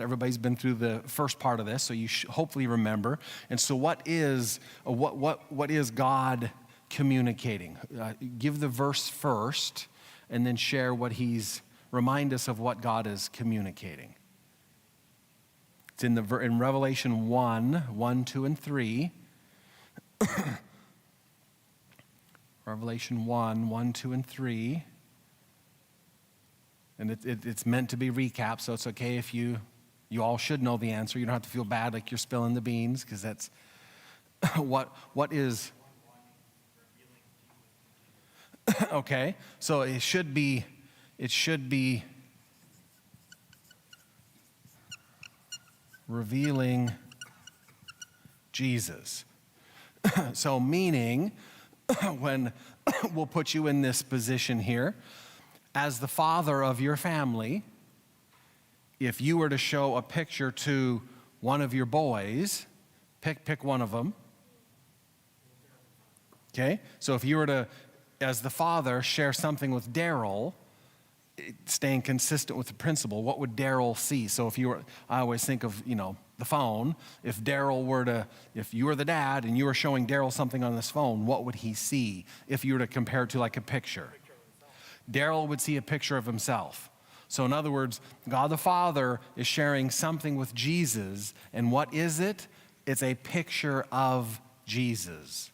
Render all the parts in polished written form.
Everybody's been through the first part of this, so you hopefully remember. And so what is God communicating? Give the verse first, and then share remind us of what God is communicating. It's in Revelation 1, 2, and 3. Revelation 1, 2, and 3. And it's meant to be recap, so it's okay if you all should know the answer. You don't have to feel bad like you're spilling the beans, because that's what is. Okay, so it should be revealing Jesus. So meaning, when we'll put you in this position here, as the father of your family, if you were to show a picture to one of your boys, pick one of them. Okay? So if you were to, as the father, share something with Daryl, staying consistent with the principle, what would Daryl see? So I always think of, the phone. If you were the dad and you were showing Daryl something on this phone, what would he see if you were to compare it to like a picture? Daryl would see a picture of himself. So in other words, God the Father is sharing something with Jesus, and what is it? It's a picture of Jesus.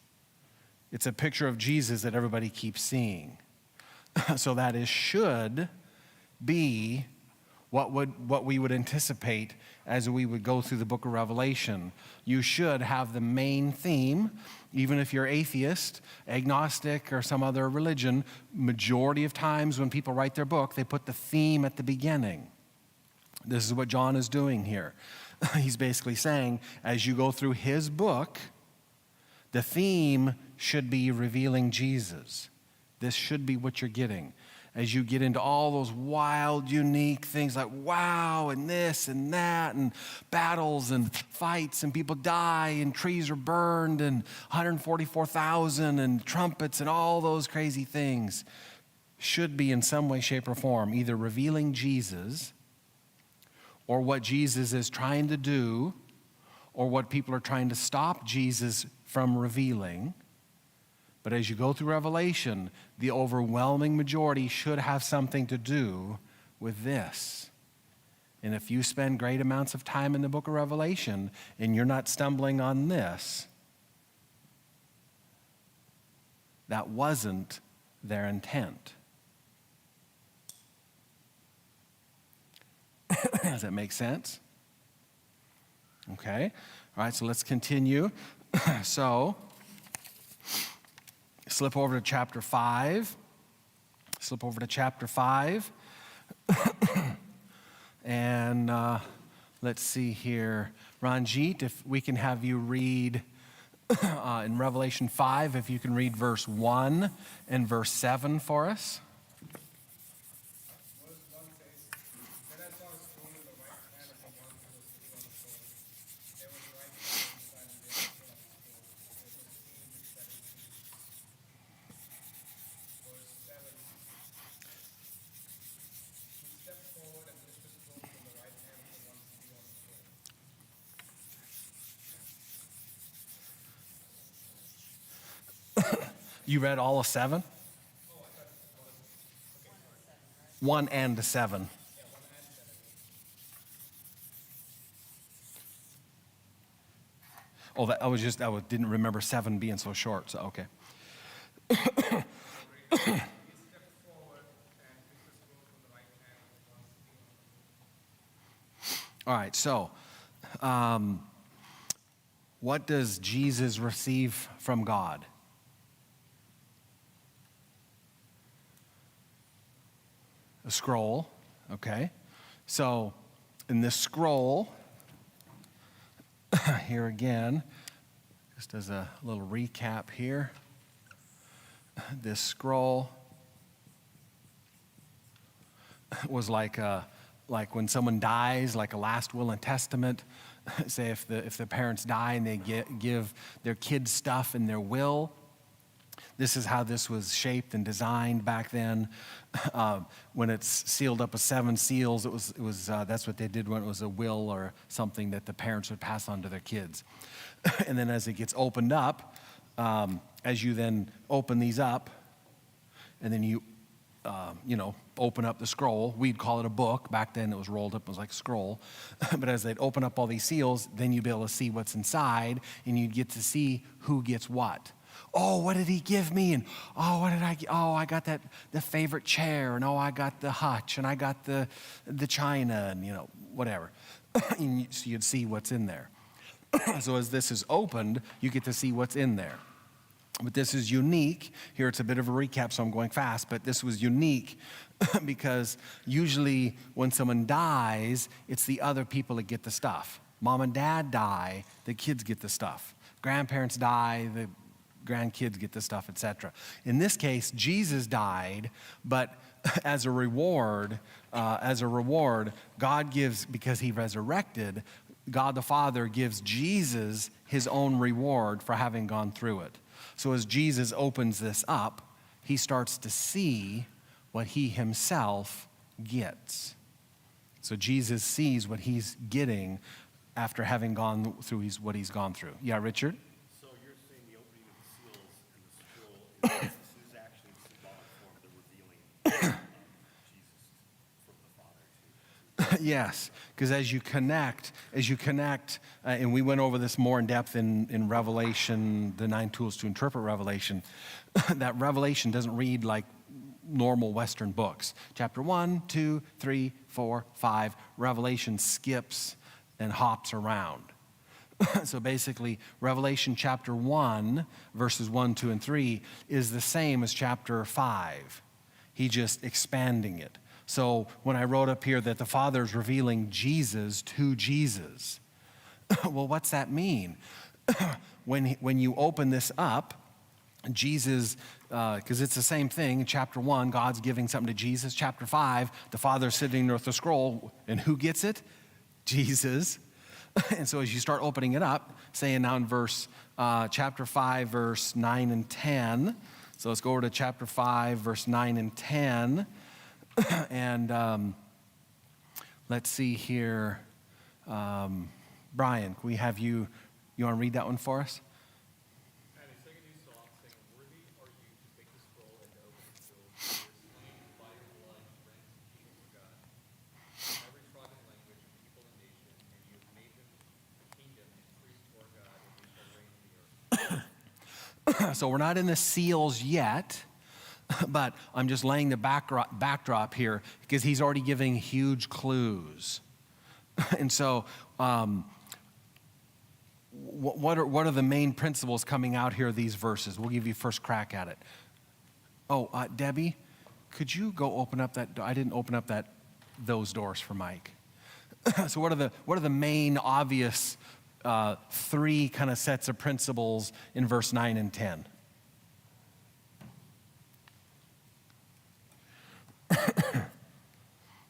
It's a picture of Jesus that everybody keeps seeing. So that should be what we would anticipate as we would go through the book of Revelation. You should have the main theme, even if you're atheist, agnostic, or some other religion. Majority of times when people write their book, they put the theme at the beginning. This is what John is doing here. He's basically saying, as you go through his book, the theme should be revealing Jesus. This should be what you're getting. As you get into all those wild, unique things like wow, and this and that, and battles and fights, and people die, and trees are burned, and 144,000, and trumpets, and all those crazy things, should be in some way, shape, or form either revealing Jesus, or what Jesus is trying to do, or what people are trying to stop Jesus from revealing. But as you go through Revelation, the overwhelming majority should have something to do with this. And if you spend great amounts of time in the book of Revelation and you're not stumbling on this, that wasn't their intent. Does that make sense? Okay. All right, so let's continue. Slip over to chapter 5. And let's see here. Ranjit, if we can have you read in Revelation 5, if you can read verse 1 and verse 7 for us. Verse 1 says, "Then I saw a stone in the right hand of the one who was sitting on the throne. There was a right hand inside the direction of the stone. It was sealed with 7 seals." Verse 7, "He stepped forward and took the scroll from the right hand of the one sitting on the throne." You read all of 7? Oh, I thought it was, okay, sorry. 1 and 7. Yeah, 1 and 7. Oh, I didn't remember 7 being so short, so okay. He stepped forward and took the scroll from the right hand of the one sitting on the throne. All right, so what does Jesus receive from God? A scroll, okay? So in this scroll, here again, just as a little recap here, this scroll was like when someone dies, like a last will and testament. Say if the parents die and they give their kids stuff in their will, This is how this was shaped and designed back then. When it's sealed up with 7 seals, it was that's what they did when it was a will or something that the parents would pass on to their kids. And then as it gets opened up, as you then open these up, and then you open up the scroll. We'd call it a book. Back then it was rolled up, it was like a scroll. But as they'd open up all these seals, then you'd be able to see what's inside, and you'd get to see who gets what. Oh, what did he give me? And oh, what did I get? Oh, I got the favorite chair, and oh, I got the hutch, and I got the china, and whatever. And so you'd see what's in there. So as this is opened, you get to see what's in there. But this is unique. Here it's a bit of a recap, so I'm going fast, but this was unique because usually when someone dies, it's the other people that get the stuff. Mom and dad die, the kids get the stuff. Grandparents die, the grandkids get the stuff, etc. In this case, Jesus died, but as a reward, God gives, because he resurrected, God the Father gives Jesus his own reward for having gone through it. So as Jesus opens this up, he starts to see what he himself gets. So Jesus sees what he's getting after having gone through what he's gone through. Yeah, Richard? So you're saying the opening of the seals and the scroll is actually the symbolic form of the revealing of Jesus from the Father to Yes, because as you connect, and we went over this more in depth in Revelation, the 9 tools to interpret Revelation, that Revelation doesn't read like normal Western books. Chapter 1, 2, 3, 4, 5, Revelation skips and hops around. So basically, Revelation chapter 1, verses 1, 2, and 3 is the same as chapter 5. He's just expanding it. So when I wrote up here that the Father is revealing Jesus to Jesus, well, what's that mean? When you open this up, Jesus, because it's the same thing. In chapter 1, God's giving something to Jesus. Chapter 5, the Father's sitting there with the scroll, and who gets it? Jesus. And so as you start opening it up, saying now in chapter 5, verse 9 and 10. So let's go over to chapter 5, verse 9 and 10. And let's see here. Brian, can we have you want to read that one for us? And he sang a new song, saying, "Worthy are you to take the scroll and to open its seals. For it is slain by your blood to ransom people for God, from every tribe and language and people and nation, and you have made them a kingdom and priests for our God, and they shall reign on the earth." So we're not in the seals yet, but I'm just laying the backdrop here because he's already giving huge clues. And so what are the main principles coming out here of these verses? We'll give you first crack at it. Oh, Debbie, could you go open up that door? I didn't open up those doors for Mike. So what are the main obvious 3 kind of sets of principles in verse 9 and 10?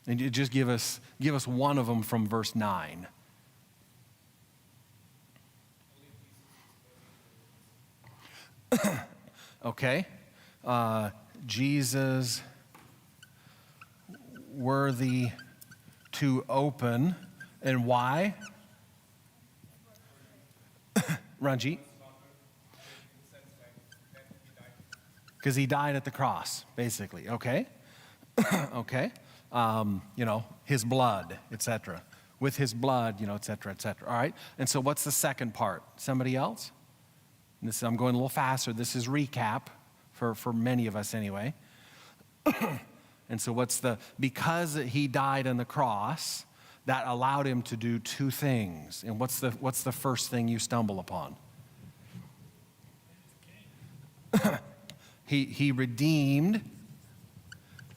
And you just give us one of them from verse 9. Okay. Jesus worthy to open. And why? Ranjit? Because he died at the cross, basically. Okay. Okay. His blood, etc. With his blood, etc., etc. All right. And so what's the second part? Somebody else? I'm going a little faster. This is recap for many of us anyway. And so because he died on the cross, that allowed him to do 2 things. And what's the first thing you stumble upon? He redeemed.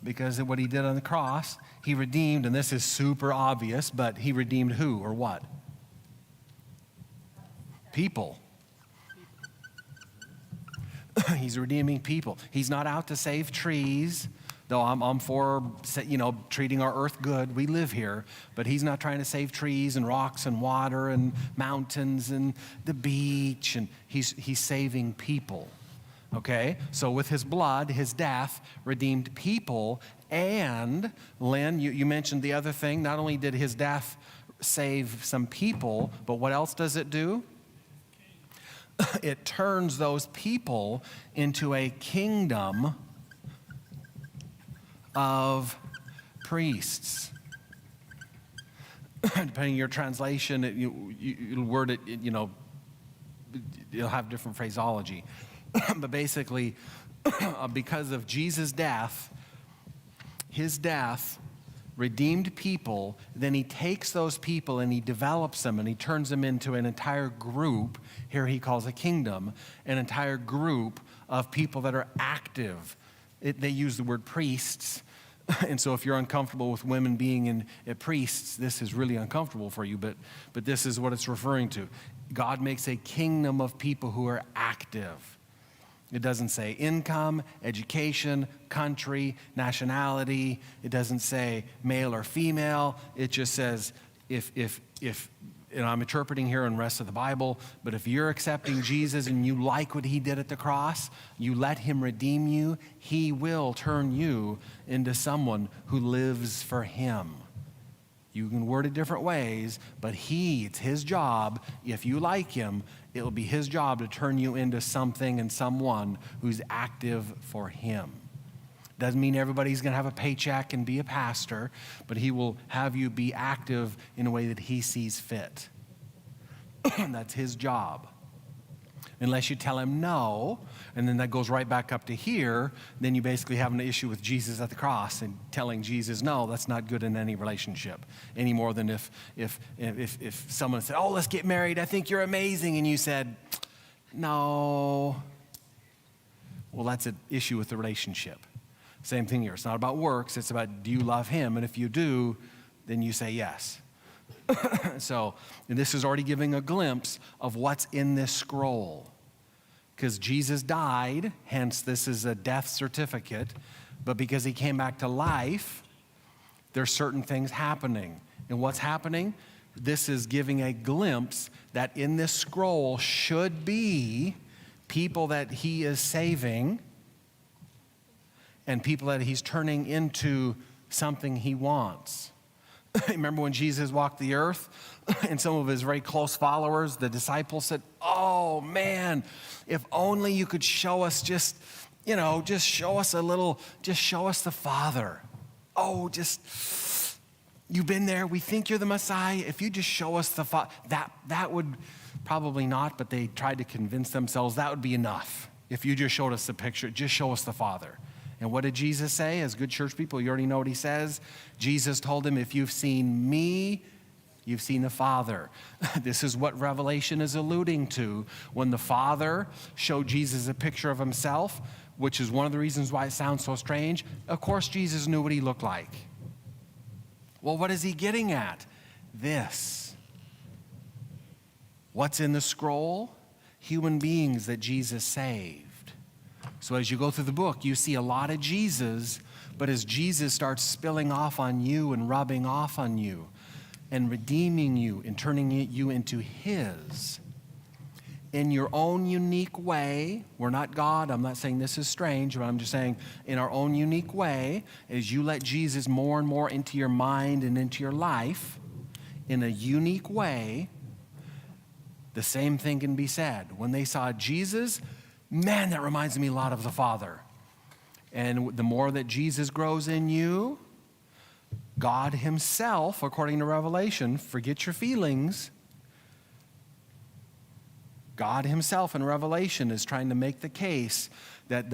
Because of what he did on the cross, he redeemed, and this is super obvious, but he redeemed who or what? People. He's redeeming people. He's not out to save trees, though I'm for, treating our earth good. We live here, but he's not trying to save trees and rocks and water and mountains and the beach, and he's saving people. Okay, so with his blood, his death redeemed people. And Lien, you mentioned the other thing. Not only did his death save some people, but what else does it do? It turns those people into a kingdom of priests. Depending on your translation, you'll word it, you'll have different phraseology. But basically, because of Jesus' death, his death redeemed people, then he takes those people and he develops them and he turns them into an entire group, here he calls a kingdom, an entire group of people that are active. They use the word priests. And so if you're uncomfortable with women being priests, this is really uncomfortable for you, but this is what it's referring to. God makes a kingdom of people who are active. It doesn't say income, education, country, nationality. It doesn't say male or female. It just says if and I'm interpreting here in the rest of the Bible, but if you're accepting Jesus and you like what he did at the cross, you let him redeem you, he will turn you into someone who lives for him. You can word it different ways, but it's his job. If you like him, it'll be his job to turn you into something and someone who's active for him. Doesn't mean everybody's going to have a paycheck and be a pastor, but he will have you be active in a way that he sees fit. That's his job. Unless you tell him no, and then that goes right back up to here, then you basically have an issue with Jesus at the cross and telling Jesus no. That's not good in any relationship any more than if someone said, oh, let's get married, I think you're amazing, and you said no. Well, that's an issue with the relationship. Same thing here. It's not about works. It's about, do you love him? And if you do, then you say yes. So this is already giving a glimpse of what's in this scroll. Because Jesus died, hence this is a death certificate. But because he came back to life, there's certain things happening. And what's happening? This is giving a glimpse that in this scroll should be people that he is saving and people that he's turning into something he wants. Remember when Jesus walked the earth and some of his very close followers, the disciples said, oh man, if only you could show us just show us a little, just show us the Father. Oh, you've been there. We think you're the Messiah. If you just show us the Father, that would probably not, but they tried to convince themselves that would be enough. If you just showed us the picture, just show us the Father. And what did Jesus say? As good church people, you already know what he says. Jesus told him, if you've seen me, you've seen the Father. This is what Revelation is alluding to. When the Father showed Jesus a picture of himself, which is one of the reasons why it sounds so strange, of course Jesus knew what he looked like. Well, what is he getting at? This. What's in the scroll? Human beings that Jesus saved. So as you go through the book, you see a lot of Jesus, but as Jesus starts spilling off on you and rubbing off on you and redeeming you and turning you into his, in your own unique way, we're not God, I'm not saying this is strange, but I'm just saying in our own unique way, as you let Jesus more and more into your mind and into your life, in a unique way, the same thing can be said. When they saw Jesus, man, that reminds me a lot of the Father. And the more that Jesus grows in you, God himself, according to Revelation, forget your feelings. God himself in Revelation is trying to make the case that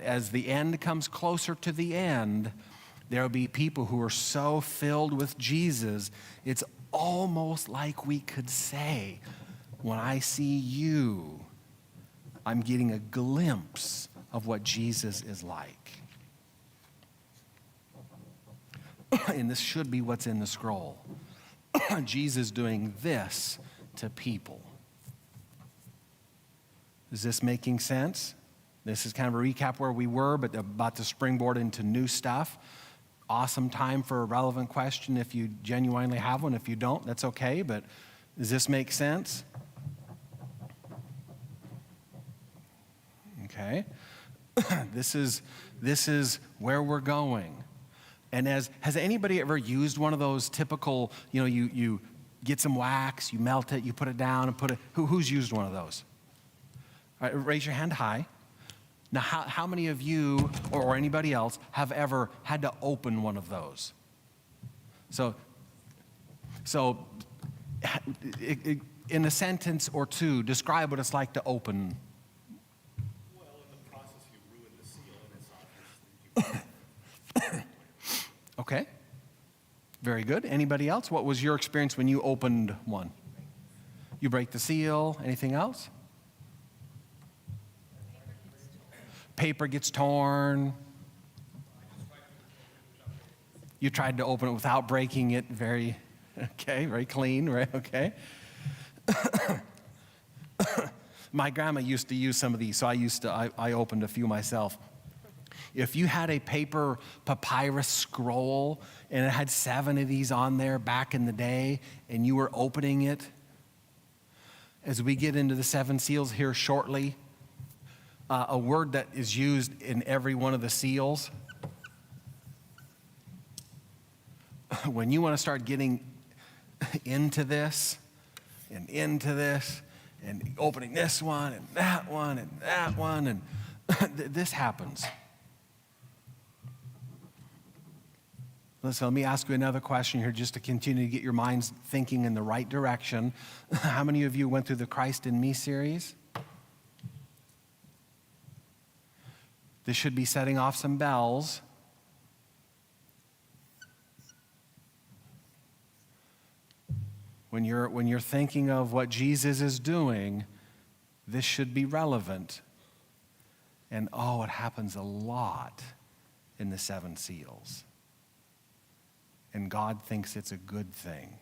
as the end comes closer to the end, there will be people who are so filled with Jesus, it's almost like we could say, when I see you, I'm getting a glimpse of what Jesus is like. And this should be what's in the scroll. Jesus doing this to people. Is this making sense? This is kind of a recap where we were, but about to springboard into new stuff. Awesome time for a relevant question if you genuinely have one. If you don't, that's okay, but does this make sense? Okay? This is where we're going. And has anybody ever used one of those typical, you get some wax, you melt it, you put it down and who's used one of those? All right, raise your hand high. Now, how many of you or anybody else have ever had to open one of those? So in a sentence or two, describe what it's like to open. Well, in the process, you ruin the seal, and it's obvious. Okay. Very good. Anybody else? What was your experience when you opened one? You break the seal. Anything else? Paper gets torn. You tried to open it without breaking it. Very clean, right? Okay. My grandma used to use some of these, so I opened a few myself. If you had a paper papyrus scroll and it had 7 of these on there back in the day and you were opening it, as we get into the 7 seals here shortly, a word that is used in every one of the seals, when you want to start getting into this and opening this one and that one and that one, and this happens. Listen, let me ask you another question here just to continue to get your minds thinking in the right direction. How many of you went through the Christ in Me series? This should be setting off some bells. When you're thinking of what Jesus is doing, this should be relevant. And it happens a lot in the 7 seals. And God thinks it's a good thing.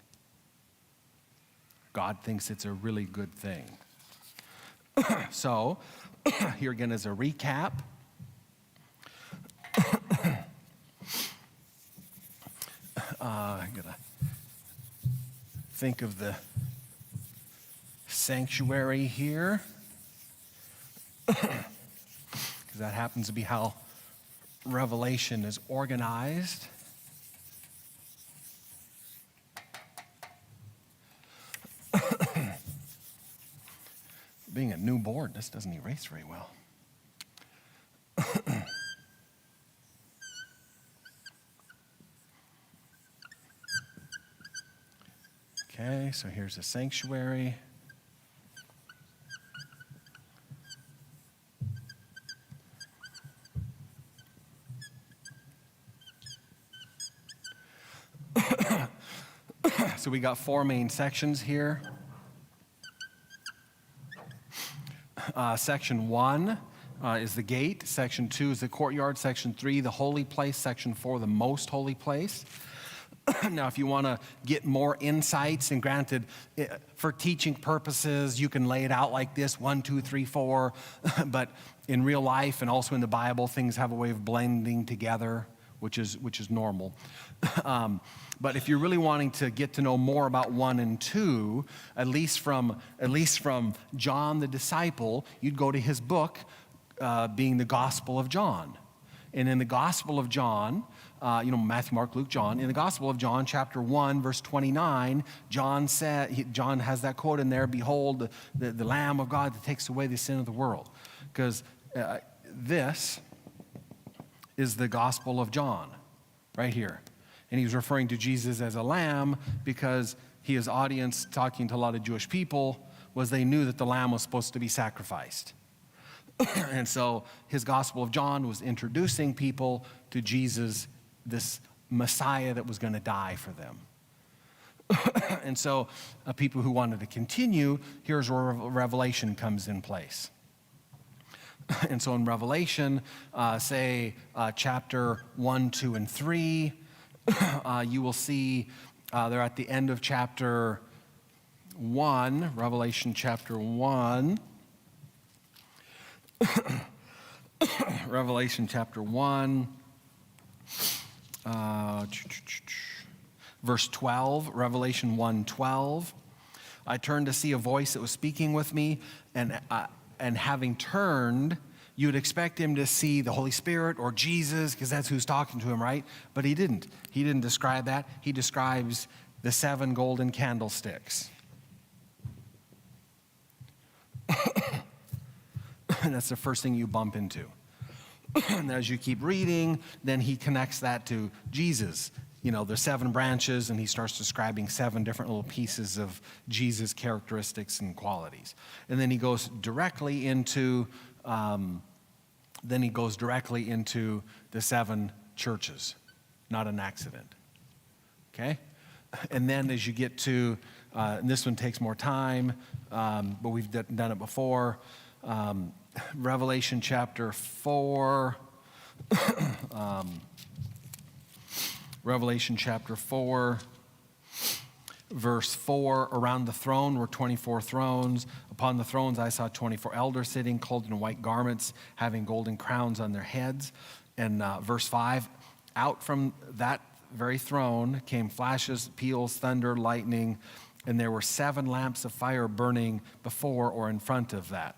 God thinks it's a really good thing. So, here again is a recap. I'm going to think of the sanctuary here, because that happens to be how Revelation is organized. Being a new board, this doesn't erase very well. Okay, so here's the sanctuary. So we got 4 main sections here. Section 1 is the gate. Section 2 is the courtyard. Section 3, the holy place. Section 4, the most holy place. Now, if you want to get more insights, and granted, for teaching purposes, you can lay it out like this, 1, 2, 3, 4. But in real life and also in the Bible, things have a way of blending together, which is normal. But if you're really wanting to get to know more about 1 and 2, at least from John the disciple, you'd go to his book, being the Gospel of John. And in the Gospel of John, Matthew, Mark, Luke, John. In the Gospel of John, chapter 1, verse 29, John has that quote in there, "Behold, the Lamb of God that takes away the sin of the world." Because this is the Gospel of John, right here. And he's referring to Jesus as a lamb because his audience, talking to a lot of Jewish people, was they knew that the lamb was supposed to be sacrificed. And so his Gospel of John was introducing people to Jesus, this Messiah that was going to die for them. And so people who wanted to continue, here's where Revelation comes in place. And so in Revelation, chapter 1, 2, and 3, you will see they're at the end of chapter 1, Revelation chapter 1. Revelation chapter 1, verse 12, Revelation 1:12. I turned to see a voice that was speaking with me, and having turned, You would expect him to see the Holy Spirit or Jesus, because that's who's talking to him, right? But he didn't. He didn't describe that. He describes the 7 golden candlesticks. And that's the first thing you bump into. And as you keep reading, then he connects that to Jesus. You know, there's 7 branches, and he starts describing 7 different little pieces of Jesus' characteristics and qualities. And then he goes directly into the 7 churches. Not an accident. Okay? And then as you get to, and this one takes more time, but we've done it before. Revelation chapter 4. Revelation chapter 4, verse 4. Around the throne were 24 thrones. Upon the thrones I saw 24 elders sitting, clothed in white garments, having golden crowns on their heads. And verse 5, out from that very throne came flashes, peals, thunder, lightning, and there were 7 lamps of fire burning before or in front of that.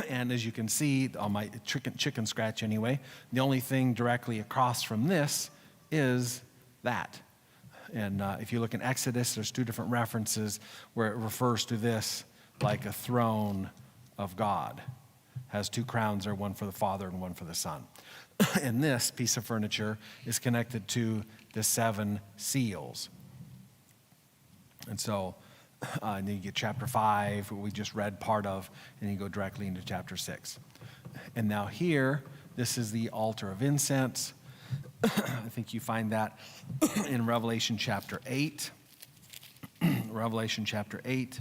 And as you can see, on my chicken scratch anyway, the only thing directly across from this is that. And if you look in Exodus, there's 2 different references where it refers to this like a throne of God. Has 2 crowns there, one for the Father and one for the Son. And this piece of furniture is connected to the 7 seals. And so, and then you get chapter 5, what we just read part of, and you go directly into chapter 6. And now here, this is the altar of incense. I think you find that in Revelation chapter 8. Revelation chapter 8.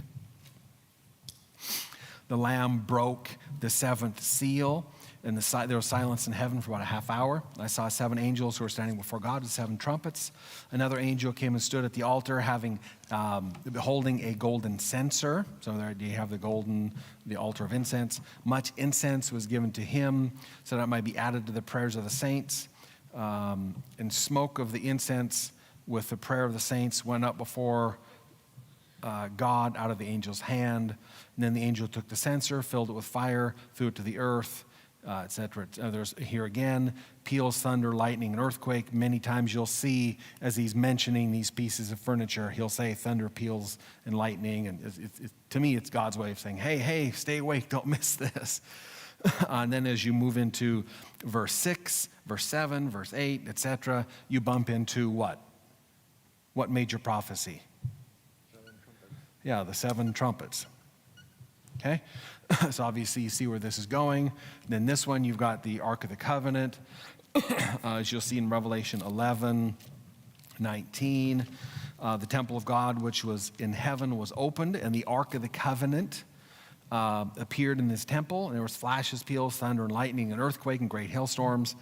The Lamb broke the 7th seal, and there was silence in heaven for about a half hour. I saw 7 angels who were standing before God with 7 trumpets. Another angel came and stood at the altar, holding a golden censer. So there you have the altar of incense. Much incense was given to him, so that it might be added to the prayers of the saints. And smoke of the incense with the prayer of the saints went up before God out of the angel's hand. And then the angel took the censer, filled it with fire, threw it to the earth, etc. There's here again, peals, thunder, lightning, and earthquake. Many times you'll see, as he's mentioning these pieces of furniture, he'll say thunder, peals, and lightning. And to me, it's God's way of saying, hey, stay awake, don't miss this. And then as you move into verse 6, verse 7, verse 8, etc., you bump into what? What major prophecy? 7 trumpets. Yeah, the 7 trumpets. Okay? So obviously you see where this is going. Then this one, you've got the Ark of the Covenant. As you'll see in Revelation 11, 19, the temple of God, which was in heaven, was opened, and the Ark of the Covenant appeared in this temple. And there was flashes, peals, thunder, and lightning, and earthquake, and great hailstorms.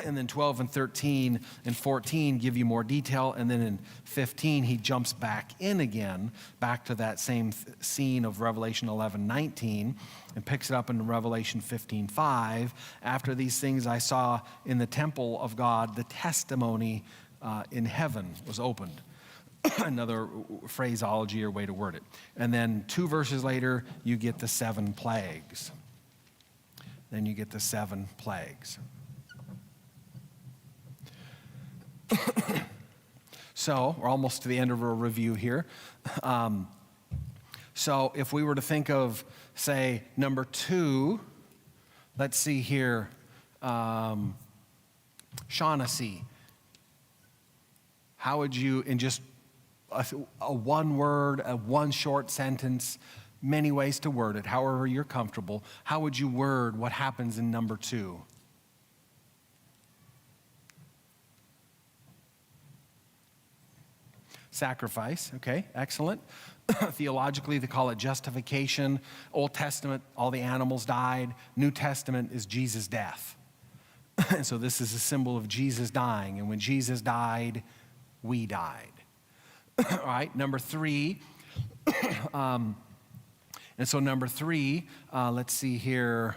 And then 12 and 13 and 14 give you more detail. And then in 15, he jumps back in again, back to that same scene of Revelation 11, 19, and picks it up in Revelation 15, 5. After these things I saw in the temple of God, the testimony in heaven was opened. Another phraseology or way to word it. And then 2 verses later, you get the 7 plagues. Then you get the 7 plagues. So we're almost to the end of our review here. So if we were to think of, say, number 2, let's see here, Shaughnessy, how would you, in just a one word, a one short sentence, many ways to word it, however you're comfortable, how would you word what happens in number 2? Sacrifice, okay, excellent. Theologically, they call it justification. Old Testament, all the animals died. New Testament is Jesus' death. And so this is a symbol of Jesus dying. And when Jesus died, we died. All right, number 3. And so number 3, let's see here,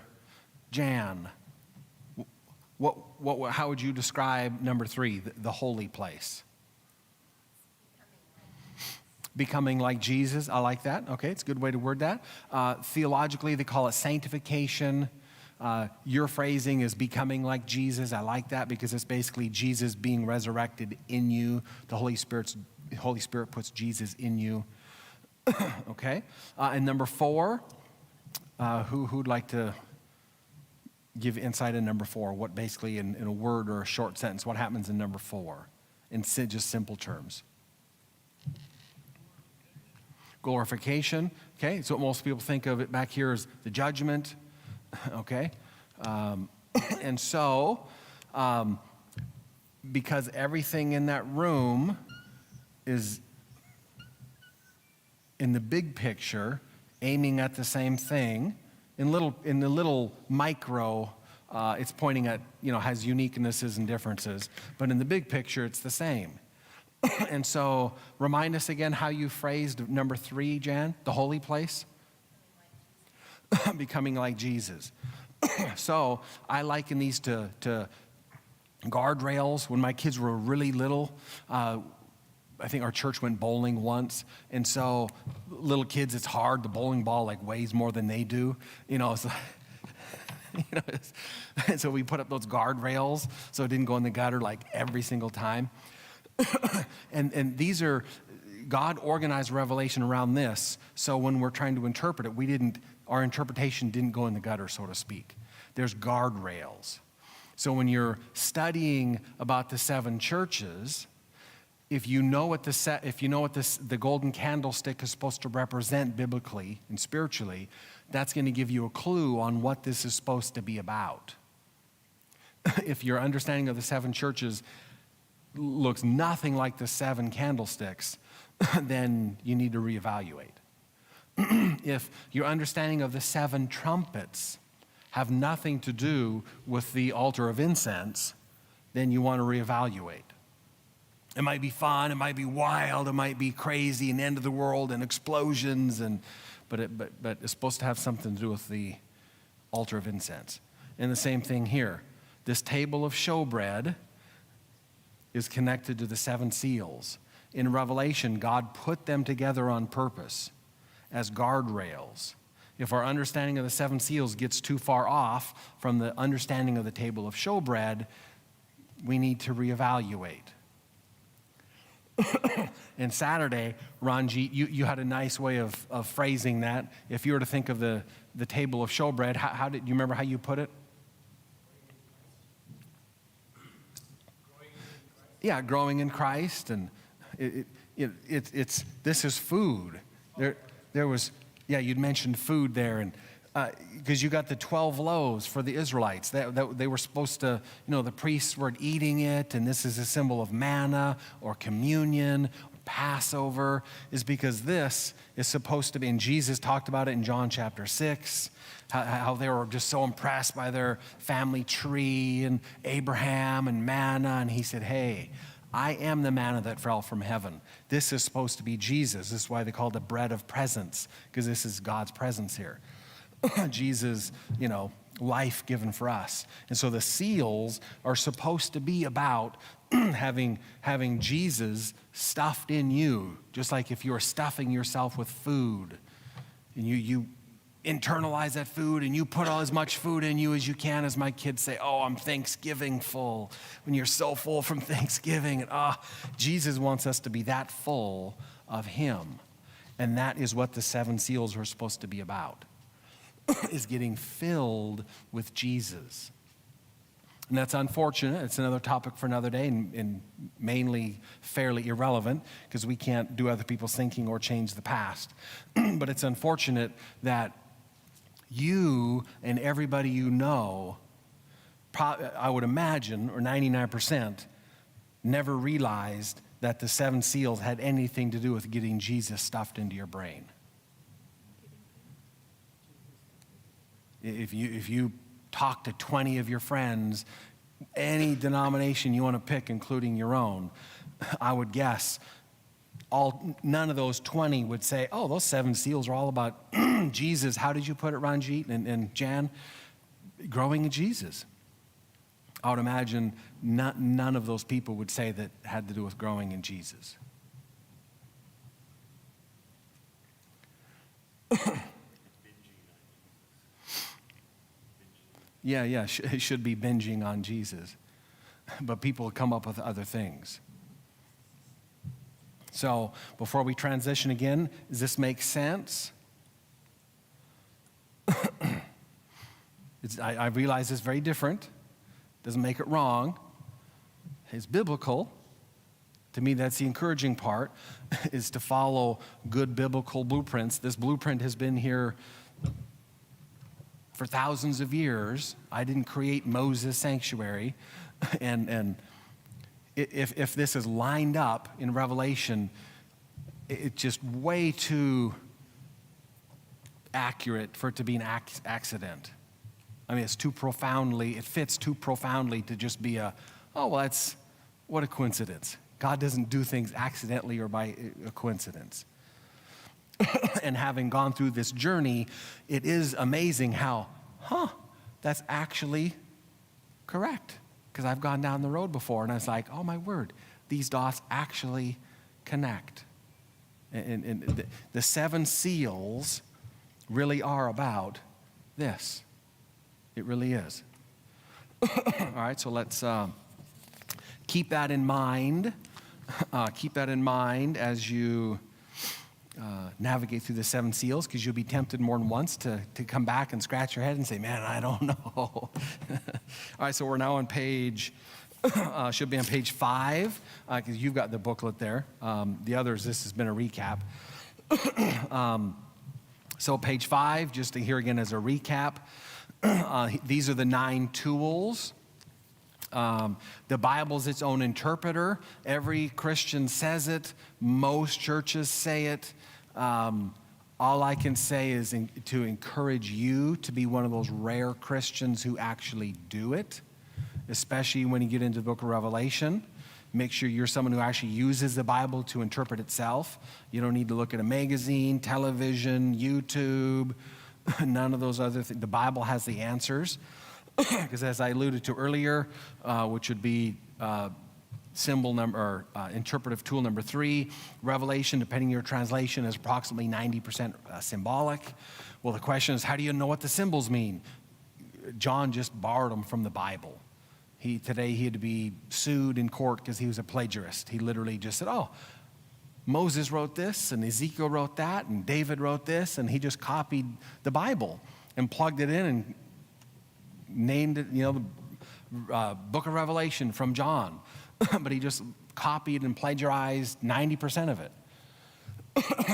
Jan. How would you describe number 3, the holy place? Becoming like Jesus. I like that. Okay, it's a good way to word that. Theologically, they call it sanctification. Your phrasing is becoming like Jesus. I like that because it's basically Jesus being resurrected in you. The Holy Spirit puts Jesus in you. Okay? And number 4, who'd like to give insight in number 4? What basically, in a word or a short sentence, what happens in number 4? In just simple terms. Glorification. Okay, so what most people think of it back here is the judgment. Okay? And so, because everything in that room is, in the big picture, aiming at the same thing, in the little micro, it's pointing at, has uniquenesses and differences, but in the big picture, it's the same. And so, remind us again how you phrased number 3, Jan, the holy place? Becoming like Jesus. So, I liken these to guardrails. When my kids were really little, I think our church went bowling once, and so little kids, it's hard. The bowling ball weighs more than they do, So, and so we put up those guardrails so it didn't go in the gutter every single time. and these are, God organized revelation around this, so when we're trying to interpret it, our interpretation didn't go in the gutter, so to speak. There's guardrails. So when you're studying about the 7 churches, if you know what the golden candlestick is supposed to represent biblically and spiritually, that's going to give you a clue on what this is supposed to be about. If your understanding of the 7 churches looks nothing like the 7 candlesticks, then you need to reevaluate. If your understanding of the 7 trumpets have nothing to do with the altar of incense, then you want to reevaluate. It might be fun, it might be wild, it might be crazy and end of the world and explosions, but it's supposed to have something to do with the altar of incense. And the same thing here. This table of showbread is connected to the 7 seals. In Revelation, God put them together on purpose as guardrails. If our understanding of the 7 seals gets too far off from the understanding of the table of showbread, we need to reevaluate. And Saturday, Ranjit, you had a nice way of phrasing that. If you were to think of the table of showbread, how did you remember how you put it? Yeah, growing in Christ, and this is food. There was, you'd mentioned food there, and because you got the 12 loaves for the Israelites, that they were supposed to, the priests were eating it, and this is a symbol of manna or communion, or Passover, is because this is supposed to be, and Jesus talked about it in John chapter 6, how they were just so impressed by their family tree and Abraham and manna, and he said, hey, I am the manna that fell from heaven. This is supposed to be Jesus. This is why they call it the bread of presence, because this is God's presence here. Jesus, life given for us. And so the seals are supposed to be about having Jesus stuffed in you, just like if you are stuffing yourself with food, and you internalize that food and you put all as much food in you as you can, as my kids say, oh, I'm Thanksgiving full. When you're so full from Thanksgiving, and Jesus wants us to be that full of him. And that is what the 7 seals are supposed to be about, is getting filled with Jesus. And that's unfortunate. It's another topic for another day, and mainly fairly irrelevant because we can't do other people's thinking or change the past. But it's unfortunate that you and everybody you know, I would imagine, or 99%, never realized that the 7 seals had anything to do with getting Jesus stuffed into your brain. If you talk to 20 of your friends, any denomination you want to pick, including your own, I would guess none of those 20 would say, oh, those 7 seals are all about Jesus. How did you put it, Ranjit and Jan? Growing in Jesus. I would imagine none of those people would say that had to do with growing in Jesus. Yeah, it should be binging on Jesus. But people come up with other things. So before we transition again, does this make sense? I realize it's very different. Doesn't make it wrong. It's biblical. To me, that's the encouraging part, is to follow good biblical blueprints. This blueprint has been here for thousands of years. I didn't create Moses' sanctuary. And if this is lined up in Revelation, it's just way too accurate for it to be an accident. I mean, it fits too profoundly to just be what a coincidence. God doesn't do things accidentally or by a coincidence. And having gone through this journey, it is amazing how, that's actually correct. Because I've gone down the road before and I was like, oh my word, these dots actually connect. And the 7 seals really are about this. It really is. All right, so let's keep that in mind. Keep that in mind as you navigate through the 7 seals, because you'll be tempted more than once to come back and scratch your head and say, man, I don't know. All right, so we're now on should be on page 5, because you've got the booklet there. The others, this has been a recap. So page 5, just to hear again as a recap, these are the 9 tools. The Bible's its own interpreter. Every Christian says it. Most churches say it. All I can say is to encourage you to be one of those rare Christians who actually do it, especially when you get into the book of Revelation. Make sure you're someone who actually uses the Bible to interpret itself. You don't need to look at a magazine, television, YouTube, none of those other things. The Bible has the answers. Because as I alluded to earlier, which would be interpretive tool number 3, Revelation, depending on your translation, is approximately 90% symbolic. Well, the question is, how do you know what the symbols mean? John just borrowed them from the Bible. Today he had to be sued in court because he was a plagiarist. He literally just said, Moses wrote this, and Ezekiel wrote that, and David wrote this, and he just copied the Bible and plugged it in and named it, the book of Revelation from John. But he just copied and plagiarized 90% of it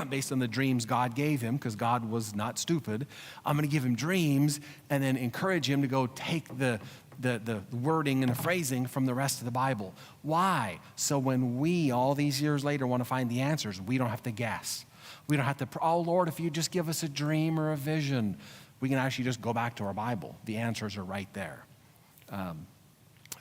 based on the dreams God gave him, because God was not stupid. I'm going to give him dreams and then encourage him to go take the wording and the phrasing from the rest of the Bible. Why? So when we, all these years later, want to find the answers, we don't have to guess. We don't have to, Lord, if you just give us a dream or a vision, we can actually just go back to our Bible. The answers are right there.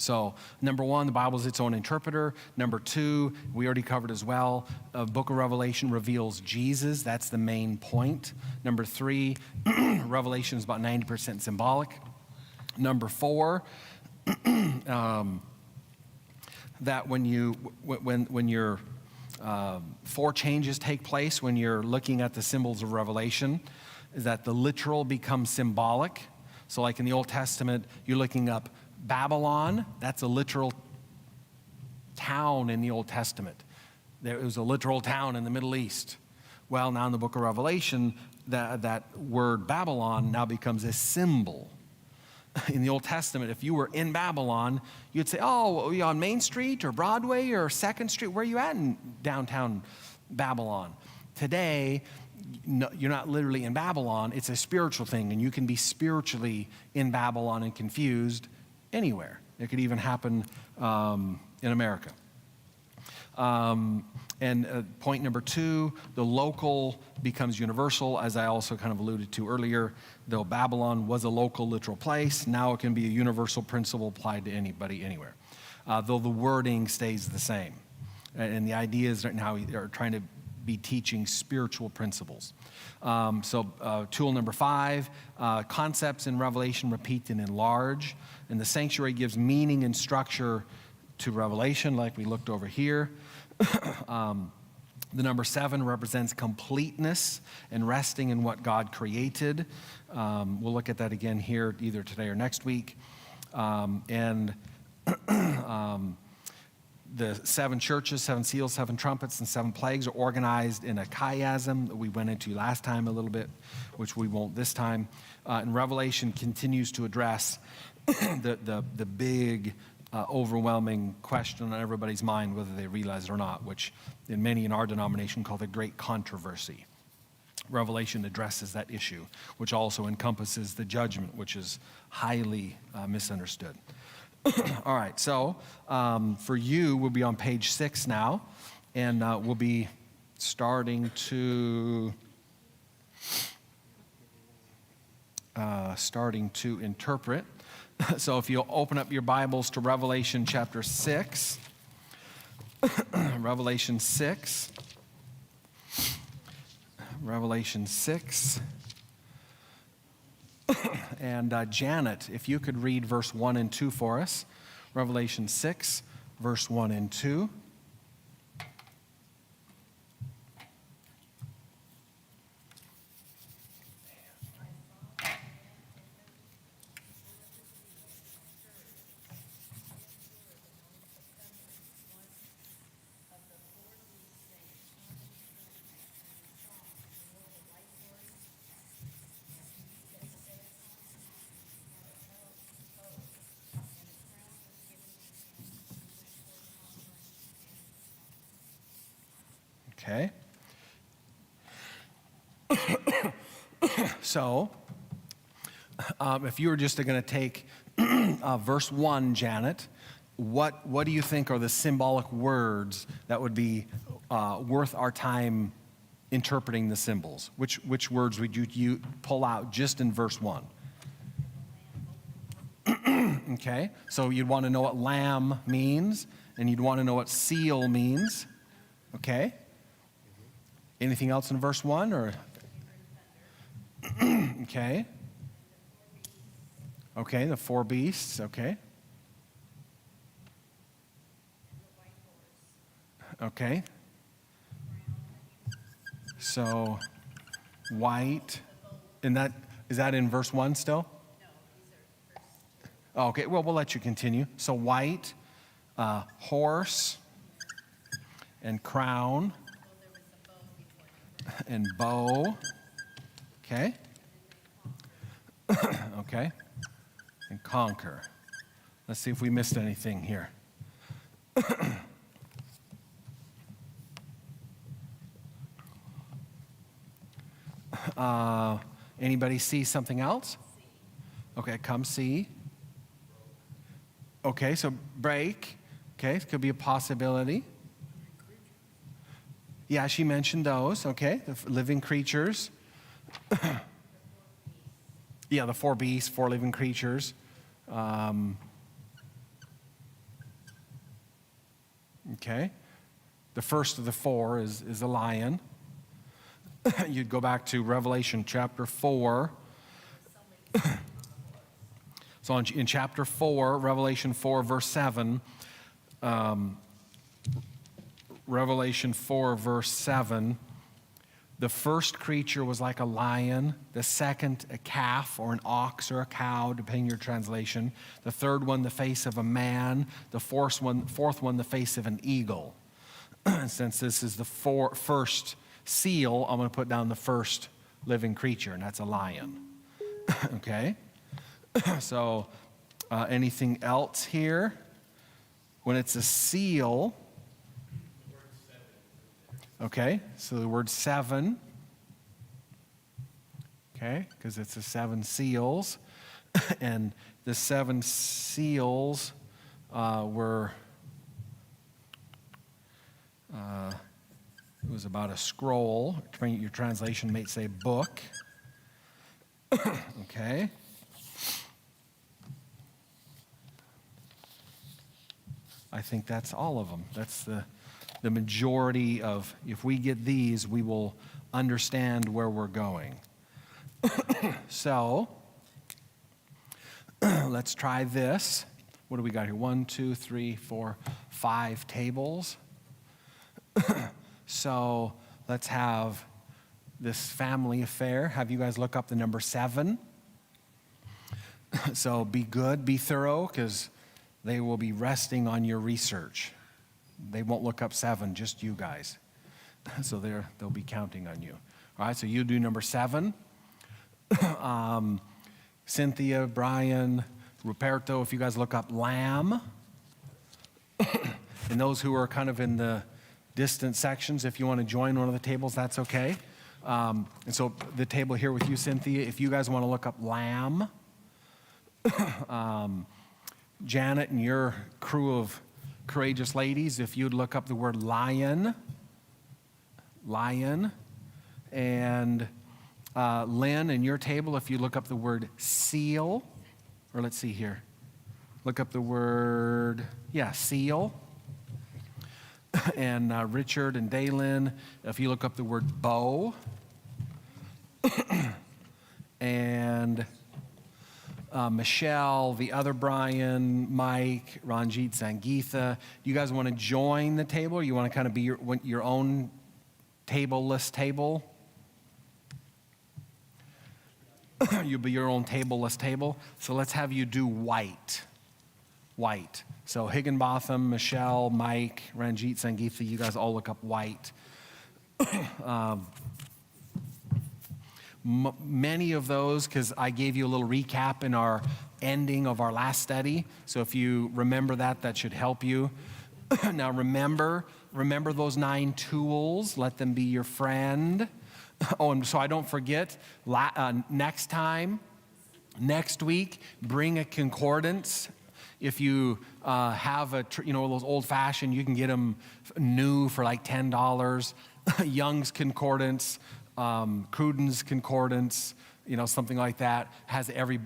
So number 1, the Bible is its own interpreter. Number 2, we already covered as well. Book of Revelation reveals Jesus. That's the main point. Number 3, Revelation is about 90% symbolic. Number 4, that when your 4 changes take place when you're looking at the symbols of Revelation, is that the literal becomes symbolic. So like in the Old Testament, you're looking up Babylon. That's a literal town in the Old Testament. There was a literal town in the Middle East. Well, now in the book of Revelation, that word Babylon now becomes a symbol. In the Old Testament, if you were in Babylon, you'd say, are you on Main Street or Broadway or 2nd Street? Where are you at in downtown Babylon? Today, you're not literally in Babylon. It's a spiritual thing, and you can be spiritually in Babylon and confused anywhere. It could even happen in America. Point number 2, the local becomes universal, as I also kind of alluded to earlier. Though Babylon was a local, literal place, now it can be a universal principle applied to anybody, anywhere. Though the wording stays the same. And the idea is right now they're trying to be teaching spiritual principles. Tool number 5, concepts in Revelation repeat and enlarge. And the sanctuary gives meaning and structure to Revelation, like we looked over here. The number 7 represents completeness and resting in what God created. We'll look at that again here either today or next week. And the 7 churches, 7 seals, 7 trumpets, and 7 plagues are organized in a chiasm that we went into last time a little bit, which we won't this time. And Revelation continues to address the big, overwhelming question on everybody's mind, whether they realize it or not, which in many in our denomination call the great controversy. Revelation addresses that issue, which also encompasses the judgment, which is highly misunderstood. All right, so for you, we'll be on page 6 now, and we'll be starting to interpret. So if you'll open up your Bibles to Revelation chapter 6, Revelation 6, and Janet, if you could read verse 1 and 2 for us. Revelation 6, verse 1 and 2. Okay. So, if you were just going to take verse 1, Janet, what do you think are the symbolic words that would be worth our time interpreting the symbols? Which words would you pull out just in verse 1? Okay, so you'd want to know what lamb means, and you'd want to know what seal means. Okay. Anything else in verse 1? Or okay. Okay, the 4 beasts. Okay. Okay. So white, and is that in verse 1 still? Oh, okay, well, we'll let you continue. So white, horse, and crown, and bow. Okay. Okay. And conquer. Let's see if we missed anything here. Anybody see something else? Okay, come see. Okay, so break. Okay, it could be a possibility. Yeah, she mentioned those. Okay, the living creatures. Yeah, the 4 beasts, 4 living creatures. Okay, the first of the 4 is a lion. You'd go back to Revelation chapter 4. So in chapter 4, Revelation 4, verse 7, Revelation 4, verse 7, the first creature was like a lion, the second a calf or an ox or a cow, depending on your translation, the third one the face of a man, the fourth one the face of an eagle. Since this is the first seal, I'm going to put down the first living creature, and that's a lion. Okay? So anything else here? When it's a seal, okay, so the word 7, okay, because it's the 7 seals, and the 7 seals were, it was about a scroll. Your translation may say book. Okay. I think that's all of them. That's the majority of, if we get these, we will understand where we're going. So, let's try this. What do we got here? 1, 2, 3, 4, 5 tables. So let's have this family affair. Have you guys look up the number 7. So be good, be thorough, because they will be resting on your research. They won't look up 7, just you guys. So they'll be counting on you. All right, so you do number 7. Cynthia, Brian, Ruperto, if you guys look up lamb. And those who are kind of in the distant sections, if you want to join one of the tables, that's okay. And so the table here with you, Cynthia, if you guys want to look up lamb. Janet and your crew of courageous ladies, if you'd look up the word lion. And Lien and your table, if you look up the word seal, or let's see here, look up the word, seal. And Richard and Daylin, if you look up the word bow. And Michelle, the other Brian, Mike, Ranjit, Sangeetha. Do you guys want to join the table, or you want to kind of be your own tableless table? You'll be your own tableless table. So let's have you do white. So Higginbotham, Michelle, Mike, Ranjit, Sangeetha, you guys all look up white. Many of those, because I gave you a little recap in our ending of our last study. So if you remember that, that should help you. Now remember those 9 tools. Let them be your friend. Oh, and so I don't forget, next week, bring a concordance. If you have those old-fashioned, you can get them new for like $10. Young's concordance, Cruden's concordance, something like that, has every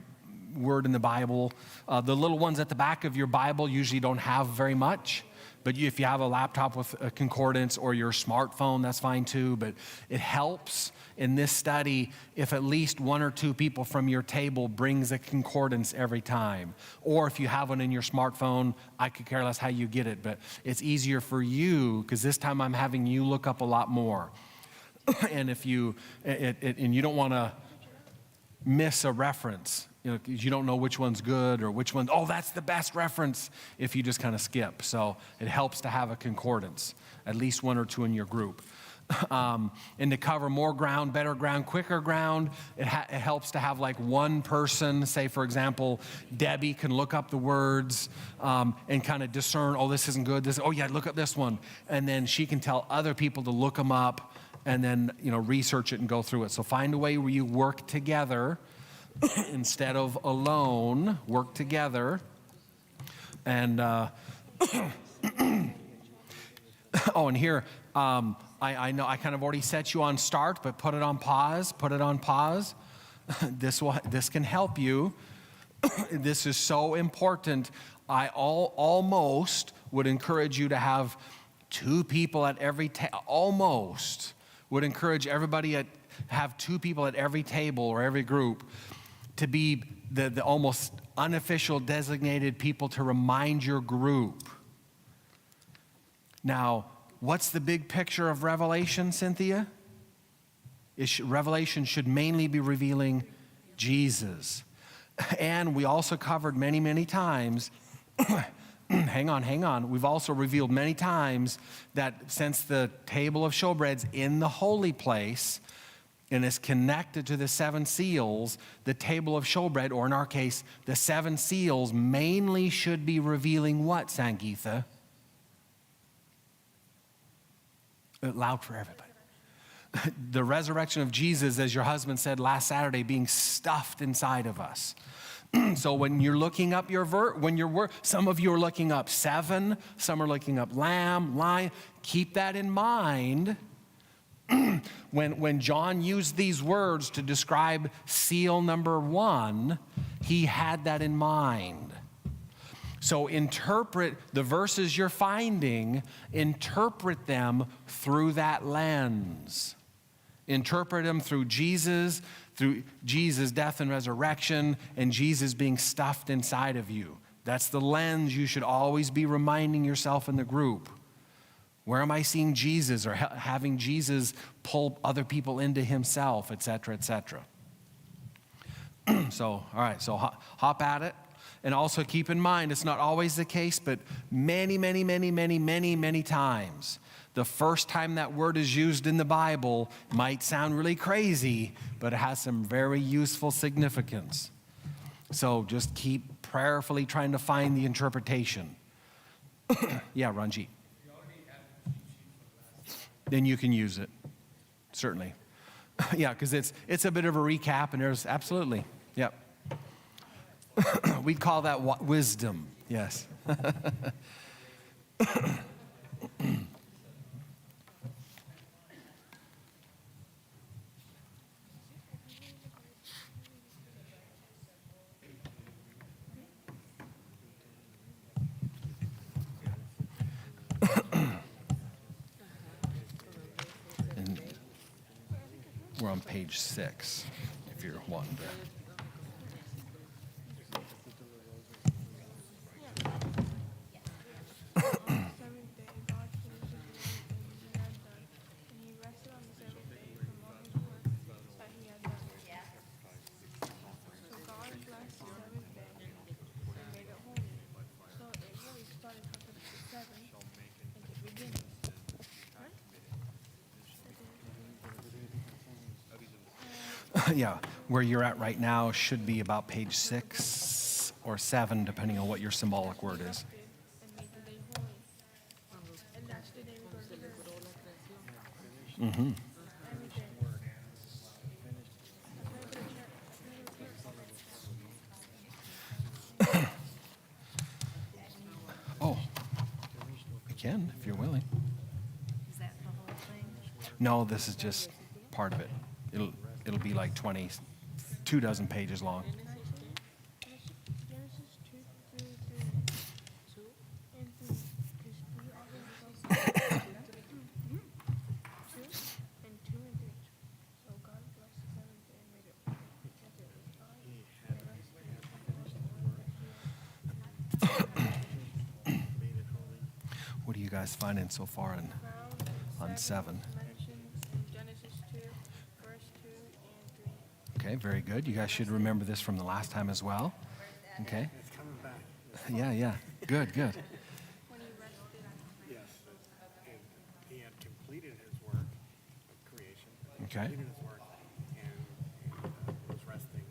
word in the Bible. The little ones at the back of your Bible usually don't have very much. But if you have a laptop with a concordance or your smartphone, that's fine too. But it helps in this study if at least 1 or 2 people from your table brings a concordance every time. Or if you have one in your smartphone, I could care less how you get it. But it's easier for you because this time I'm having you look up a lot more. And if you don't want to miss a reference, because you don't know which one's good or which one, that's the best reference if you just kind of skip. So it helps to have a concordance, at least 1 or 2 in your group. And to cover more ground, better ground, quicker ground, it helps to have like one person, say for example, Debbie can look up the words and kind of discern, this isn't good, look up this one. And then she can tell other people to look them up and then, research it and go through it. So find a way where you work together instead of alone, work together. And, and here, I know I kind of already set you on start, but put it on pause. This can help you. This is so important. I almost would encourage you to have 2 people at every almost would encourage everybody have 2 people at every table or every group to be the almost unofficial designated people to remind your group. Now, what's the big picture of Revelation, Cynthia? Revelation should mainly be revealing Jesus. And we also covered many, many times, hang on. We've also revealed many times that since the table of showbread's in the holy place and is connected to the 7 seals, the table of showbread, or in our case, the 7 seals, mainly should be revealing what, Sangeetha? Loud for everybody. The resurrection of Jesus, as your husband said last Saturday, being stuffed inside of us. So when you're looking up some of you are looking up 7, some are looking up lamb, lion. Keep that in mind. When John used these words to describe seal number 1, he had that in mind. So interpret the verses you're finding, interpret them through that lens. Interpret them through Jesus' death and resurrection, and Jesus being stuffed inside of you. That's the lens you should always be reminding yourself in the group. Where am I seeing Jesus or having Jesus pull other people into himself, et cetera, et cetera. So, all right, so hop at it. And also keep in mind, it's not always the case, but many, many, many, many, many, many times, the first time that word is used in the Bible might sound really crazy, but it has some very useful significance. So just keep prayerfully trying to find the interpretation. Yeah, Ranjit. Then you can use it, certainly. Yeah, because it's a bit of a recap, and there's absolutely, yep. We'd call that wisdom, yes. And we're on page 6, if you're wanting to. Yeah, where you're at right now should be about page 6 or 7, depending on what your symbolic word is. Mm-hmm. Oh, we can if you're willing. Is that the whole thing? No, this is just part of it. It'll be like 22 pages long. What are you guys finding so far on 7? Okay, very good. You guys should remember this from the last time as well. Okay. It's coming back. Yeah. Good. Yes. And he had completed his work of creation. Okay. Completed his work and was resting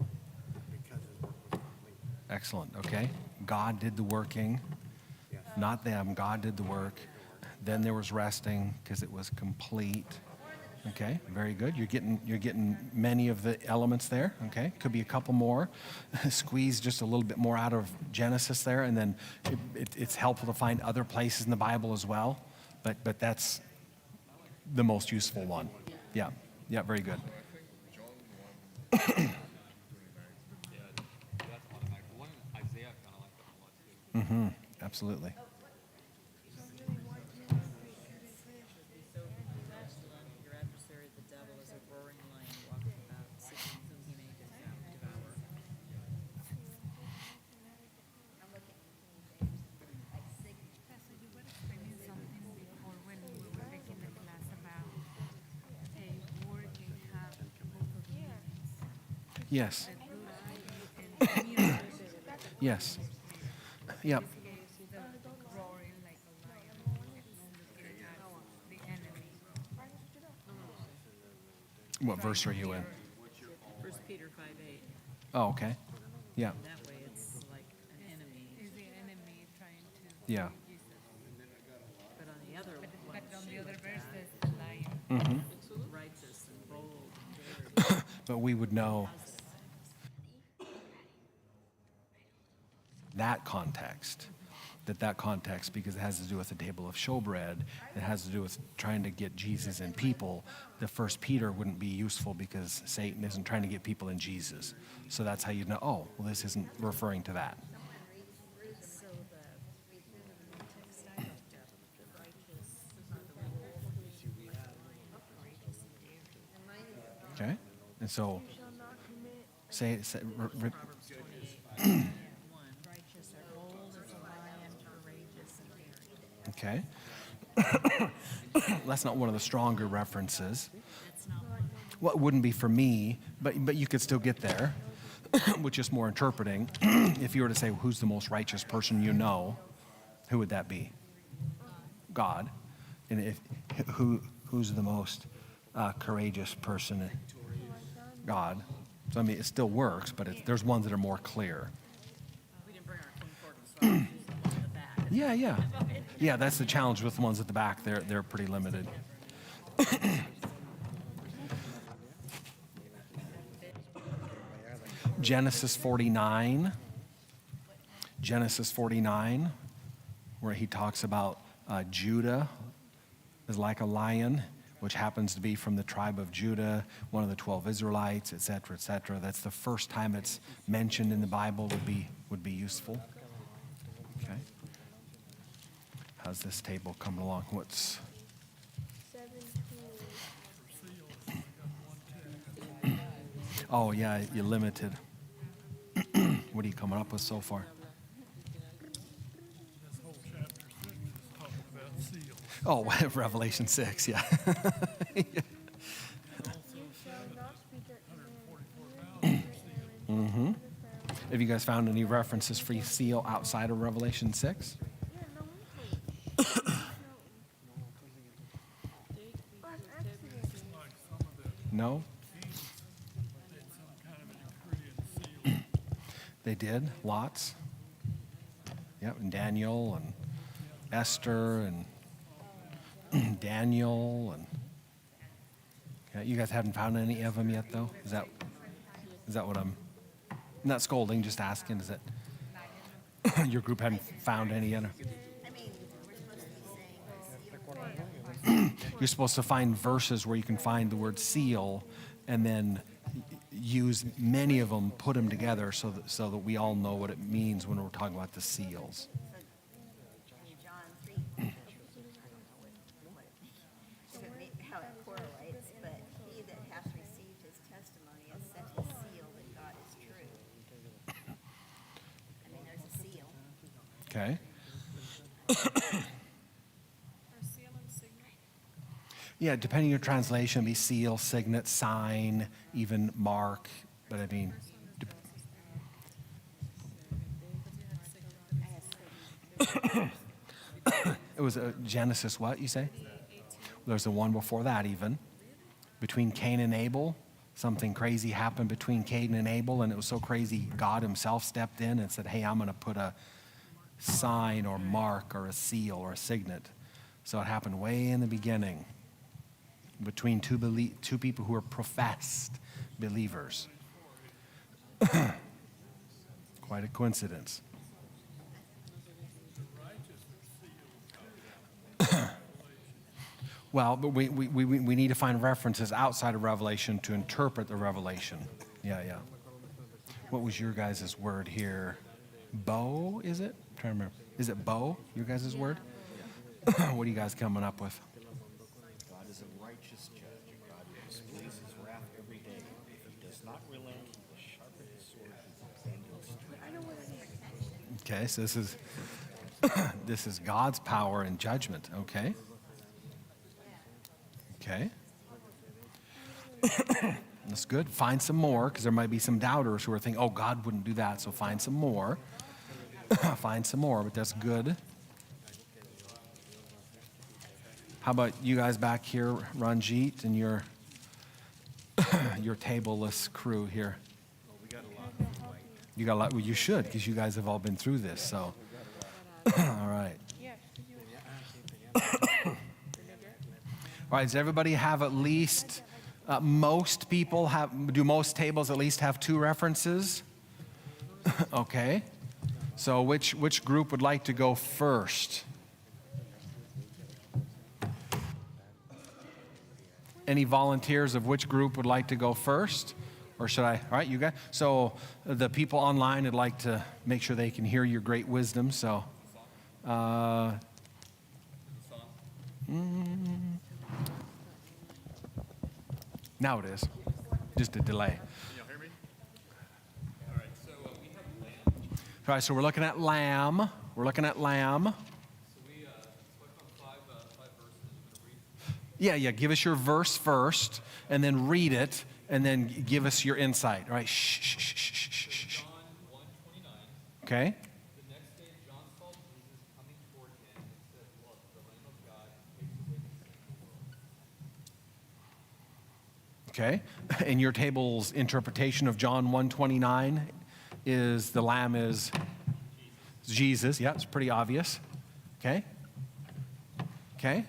because his work was complete. Excellent. Okay. God did the working, Yes. not them. God did the work. Then there was resting because it was complete. Okay, very good. You're getting many of the elements there. Okay, could be a couple more. Squeeze just a little bit more out of Genesis there, and then it's helpful to find other places in the Bible as well. But that's the most useful one. Yeah, very good. Yeah, that's automatic. One in Isaiah kind of like that a lot too. Mm-hmm. Absolutely. Your adversary, the devil, is a roaring lion walking about, seeking whom he may devour. So you were explaining something before when we were taking the class about a working have both meanings. Yes. The good and evil. Yes. Yep. The roaring like a lion and looking at the enemy. What verse are you in? 1 Peter 5:8. Oh, okay. Yeah. That way it's like an enemy. Is the enemy trying to Yeah. Jesus? But on the other one, But on the other verse says the lion. Mm-hmm. righteous and bold and very But we would know that context, because it has to do with the table of showbread, it has to do with trying to get Jesus in people. The 1 Peter wouldn't be useful because Satan isn't trying to get people in Jesus. So that's how you know, oh, well, this isn't referring to that. So the text I looked at, the righteous are the courageous and daring. Okay? And so, say Proverbs 28:1. Righteous are bold as a lion, courageous and daring. okay? That's not one of the stronger references. That's not one. Well, it wouldn't be for me, but you could still get there, which is more interpreting. If you were to say, who's the most righteous person you know, who would that be? God. And who's the most courageous person? God. So, I mean, it still works, but there's ones that are more clear. We didn't bring our concordance, so I'll use the one in the back. Yeah, yeah. Yeah, that's the challenge with the ones at the back. They're pretty limited. Genesis 49. Genesis 49, where he talks about Judah is like a lion, which happens to be from the tribe of Judah, one of the 12 Israelites, et cetera, et cetera. That's the first time it's mentioned in the Bible, would be useful. Okay. How's this table coming along? What's 17. Oh, yeah, you're limited. What are you coming up with so far? This whole chapter 6 is talking about seals. Oh, Revelation 6, yeah. Also, You shall not speak at command. Mm-hmm. Have you guys found any references for seal outside of Revelation 6? Yeah, no, we told. No. On Exodus. like some of the No? kings did some kind of a decree and seal. They did, lots. Yep, and Daniel and Esther and Daniel and yeah, you guys haven't found any of them yet, though. Is that what I'm not scolding, just asking? Is it your group hadn't found any yet? You're supposed to find verses where you can find the word seal, and then use many of them, put them together so that we all know what it means when we're talking about the seals. John 3, how it correlates, but he that hath received his testimony has set his seal that God is true. I mean, there's a seal. Okay. Or seal and signet. Yeah, depending on your translation, it'd be seal, signet, sign, even mark. But I mean, it was Genesis. What you say? There's the one before that even. Between Cain and Abel, something crazy happened between Cain and Abel, and it was so crazy God himself stepped in and said, hey, I'm going to put a sign or mark or a seal or a signet. So it happened way in the beginning between two people who are professed believers. Quite a coincidence. Well, but we need to find references outside of Revelation to interpret the Revelation. Yeah. What was your guys' word here? Bow, is it? I'm trying to remember. Is it bow, your guys' word? What are you guys coming up with? God is a righteous judge. God displays his wrath every day. If he does not relent, he will sharpen his sword and vengeance. Okay, so this is God's power and judgment. Okay. That's good. Find some more, because there might be some doubters who are thinking, oh, God wouldn't do that, so find some more. Find some more, but that's good. How about you guys back here, Ranjit, and your tableless crew here? You got a lot. Well, you should, because you guys have all been through this. So, all right. All right. Does everybody have at least? Most people have. Do most tables at least have 2 references? Okay. So, which group would like to go first? Any volunteers of which group would like to go first? Or should I? All right, you guys. So the people online would like to make sure they can hear your great wisdom. So, now it is. Just a delay. Can y'all hear me? All right, so we have Lien. All right, so we're looking at lamb. We're looking at lamb. So we click on 5 verses Yeah, give us your verse first, and then read it, and then give us your insight. All right, shh. John 1:29. Okay? The next day John saw Jesus coming toward him and said, "Look, the Lamb of God who takes away the sin of the world." Okay? And your table's interpretation of John 1:29 is the Lamb is Jesus. Yeah, it's pretty obvious. Okay? Okay?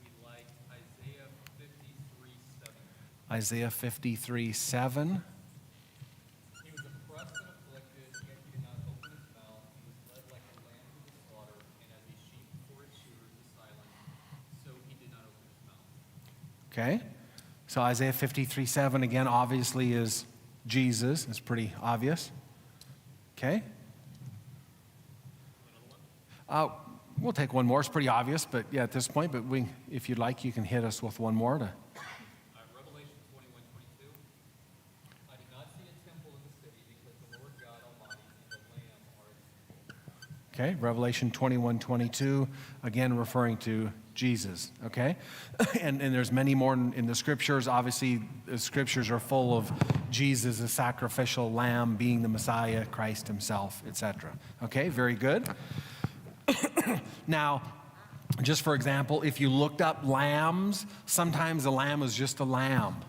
We like Isaiah 53:7. Isaiah 53:7. He was oppressed and afflicted, yet he did not open his mouth. He was led like a lamb to the slaughter, and as a sheep before its shearers is silent, so he did not open his mouth. Okay? So Isaiah 53:7 again obviously is Jesus. It's pretty obvious. Okay? We'll take one more. It's pretty obvious, but yeah, at this point, but if you'd like, you can hit us with one more. Revelation 21:22. I did not see a temple in the city because the Lord God Almighty and the Lamb are its temple. Okay, Revelation 21:22, again referring to Jesus, okay? And there's many more in the scriptures. Obviously, the scriptures are full of Jesus, the sacrificial lamb, being the Messiah, Christ himself, etc. Okay, very good. Now, just for example, if you looked up lambs, sometimes a lamb is just a lamb.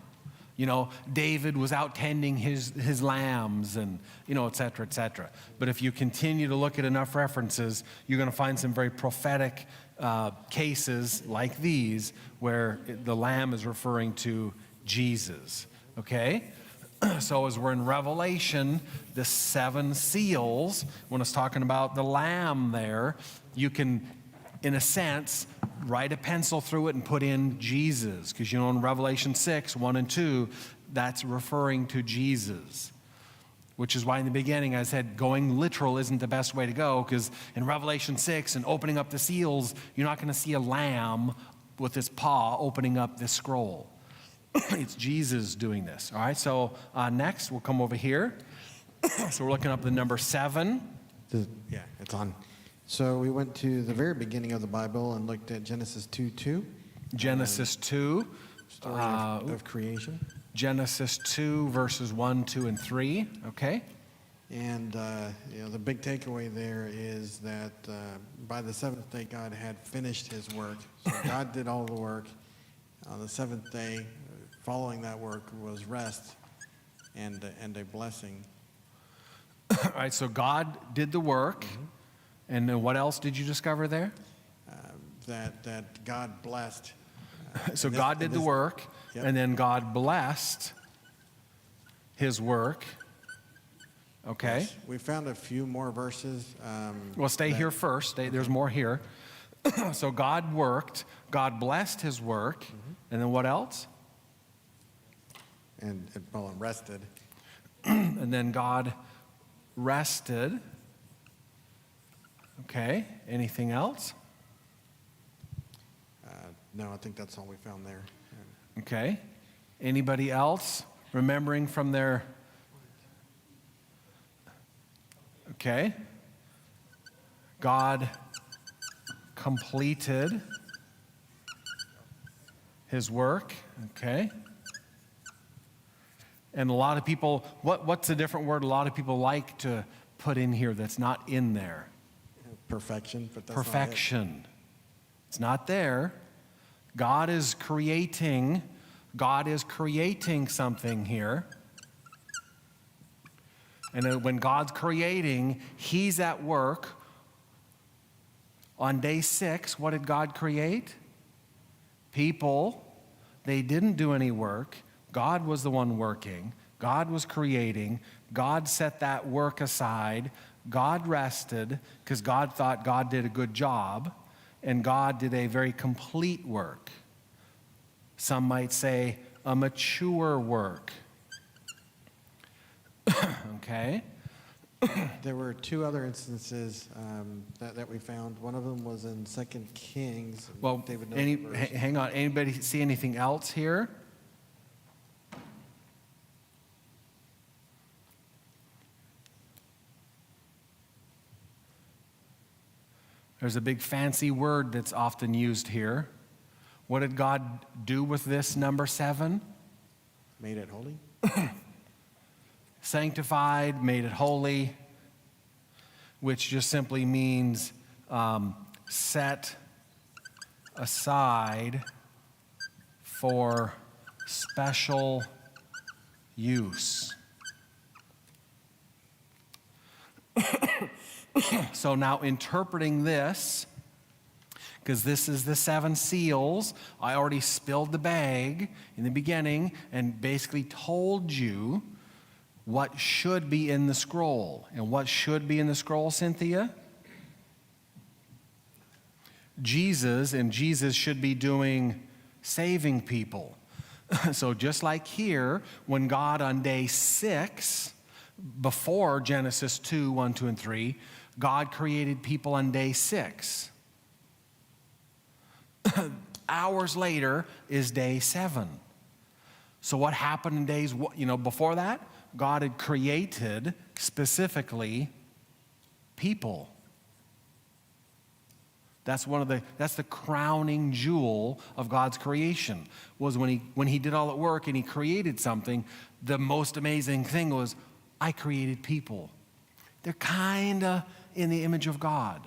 You know, David was out tending his lambs and, you know, et cetera, et cetera. But if you continue to look at enough references, you're going to find some very prophetic cases like these where the lamb is referring to Jesus, okay? So as we're in Revelation, the 7 seals, when it's talking about the lamb there, you can, in a sense, write a pencil through it and put in Jesus. Because you know in Revelation 6, 1 and 2, that's referring to Jesus. Which is why in the beginning I said going literal isn't the best way to go, because in Revelation 6 and opening up the seals, you're not going to see a lamb with his paw opening up this scroll. It's Jesus doing this. All right, so next we'll come over here. So we're looking up the number 7. Yeah, it's on. So we went to the very beginning of the Bible and looked at Genesis 2:2. Genesis 2. Story of creation. Genesis 2, verses 1, 2, and 3. Okay. And the big takeaway there is that by the seventh day, God had finished his work. So God did all the work. On the seventh day, following that work was rest and a blessing. All right, so God did the work. And then what else did you discover there? That God blessed. So God did the work, Yep. and then God blessed his work. Okay. Yes. We found a few more verses. Well, stay here first. There's more here. So God worked, God blessed his work, and then what else? And rested. And then God rested. Okay, anything else? No, I think that's all we found there. Okay. Anybody else remembering from their... Okay. God completed his work. Okay. And a lot of people, what's a different word a lot of people like to put in here that's not in there? Perfection, but that's Perfection. It's not there. God is creating something here. And when God's creating, he's at work. On day 6, what did God create? People. They didn't do any work. God was the one working. God was creating. God set that work aside. God rested because God thought God did a good job, and God did a very complete work. Some might say a mature work. Okay? There were 2 other instances that we found. One of them was in 2 Kings. Well, David knows the verse. hang on. Anybody see anything else here? There's a big fancy word that's often used here. What did God do with this number 7? Made it holy? Sanctified, made it holy, which just simply means set aside for special use. So now interpreting this, because this is the 7 seals, I already spilled the bag in the beginning and basically told you what should be in the scroll. And what should be in the scroll, Cynthia? Jesus, and Jesus should be doing saving people. So just like here, when God on day 6, before Genesis 2, 1, 2, and 3, God created people on day 6. Hours later is day 7. So what happened in days, before that? God had created specifically people. That's the crowning jewel of God's creation, was when he did all that work and he created something, the most amazing thing was, I created people. They're kind of in the image of God.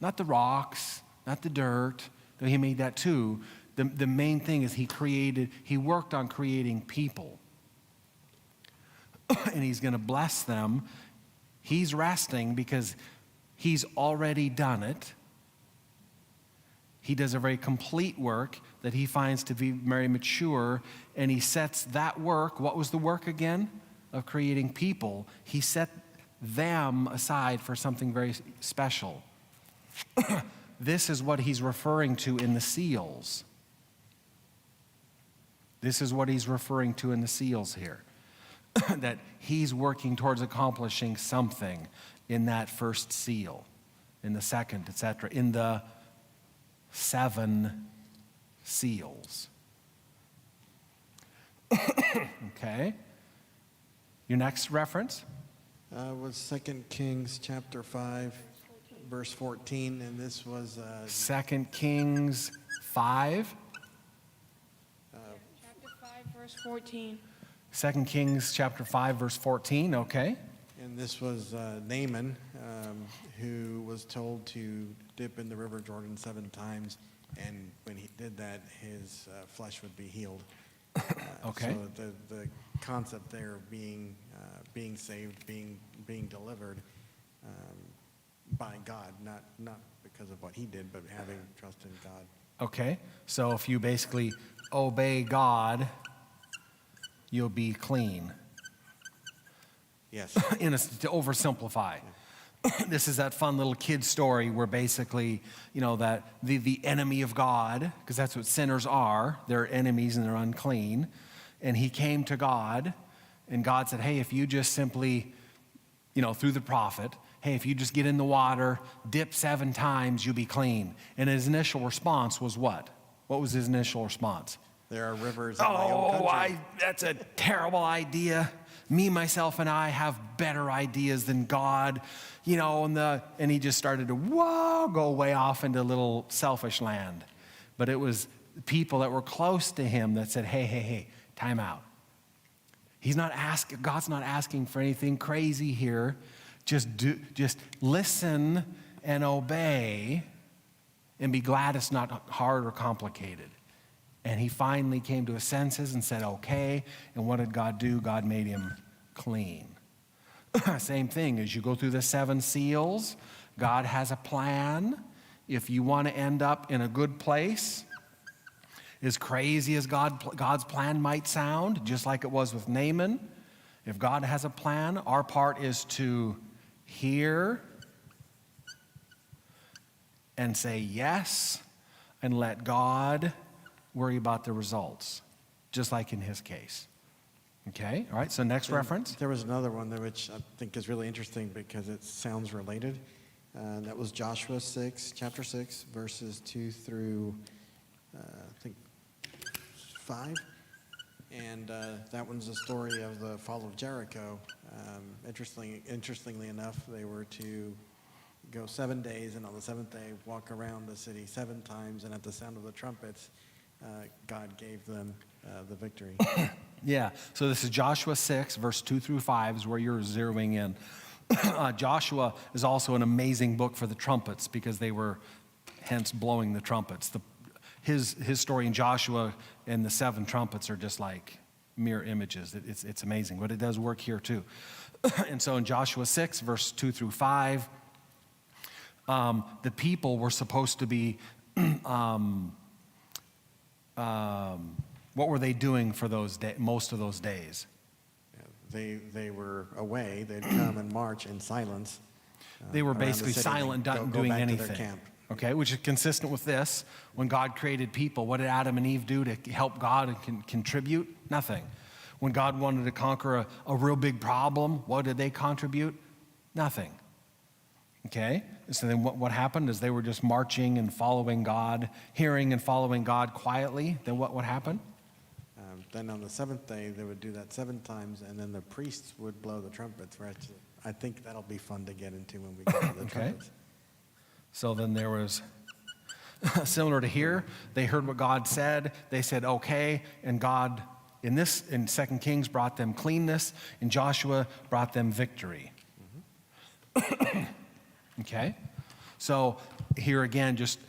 Not the rocks, not the dirt, though he made that too. The main thing is he worked on creating people. And he's going to bless them. He's resting because he's already done it. He does a very complete work that he finds to be very mature, and he sets that work. What was the work again? Of creating people. He set them aside for something very special. This is what he's referring to in the seals. This is what he's referring to in the seals here. That he's working towards accomplishing something in that first seal, in the second, etc., in the 7 seals. Okay. Your next reference? Was 2 Kings chapter 5, verse 14, and this was 2 Kings 5. Chapter 5, verse 14. 2 Kings chapter 5, verse 14, okay. and this was Naaman, who was told to dip in the river Jordan 7 times, and when he did that, his flesh would be healed. Okay. So the concept there of being saved, being delivered by God, not because of what he did, but having trust in God. Okay, so if you basically obey God, you'll be clean. Yes. To oversimplify. This is that fun little kid story where basically, that the enemy of God, because that's what sinners are, they're enemies and they're unclean, and he came to God, and God said, hey, if you just simply, through the prophet, hey, if you just get in the water, dip 7 times, you'll be clean. And his initial response was what? What was his initial response? There are rivers in my own country. That's a terrible idea. Me, myself, and I have better ideas than God, and he just started to go way off into little selfish land. But it was people that were close to him that said, hey, time out. God's not asking for anything crazy here. Just listen and obey and be glad it's not hard or complicated. And he finally came to his senses and said, okay. And what did God do? God made him clean. Same thing, as you go through the 7 seals, God has a plan. If you want to end up in a good place, as crazy as God's plan might sound, just like it was with Naaman, if God has a plan, our part is to hear and say yes and let God worry about the results, just like in his case. Okay, all right, so next reference. There was another one there which I think is really interesting because it sounds related. That was Joshua 6, chapter 6, verses 2 through, I think, 5. And that one's the story of the fall of Jericho. Interestingly enough, they were to go 7 days, and on the seventh day, walk around the city 7 times, and at the sound of the trumpets, God gave them the victory. Yeah, so this is Joshua 6, verse 2 through 5 is where you're zeroing in. Joshua is also an amazing book for the trumpets because they were hence blowing the trumpets. His story in Joshua and the 7 trumpets are just like mere images. It's amazing, but it does work here too. And so in Joshua 6, verse 2 through 5, the people were supposed to be, what were they doing for most of those days? They were away. They'd come and march in silence. They were around the basically city. silent, They'd not go doing back to their anything. camp. Okay, which is consistent with this. When God created people, what did Adam and Eve do to help God and contribute? Nothing. When God wanted to conquer a real big problem, what did they contribute? Nothing. Okay, so then what happened is they were just marching and following God, hearing and following God quietly. Then what would happen? Then on the seventh day, they would do that 7 times, and then the priests would blow the trumpets. Right? I think that'll be fun to get into when we get to the Okay. trumpets. So then there was, similar to here, they heard what God said. They said, okay, and God, in 2 Kings, brought them cleanness. In Joshua, brought them victory. Okay? So here again, just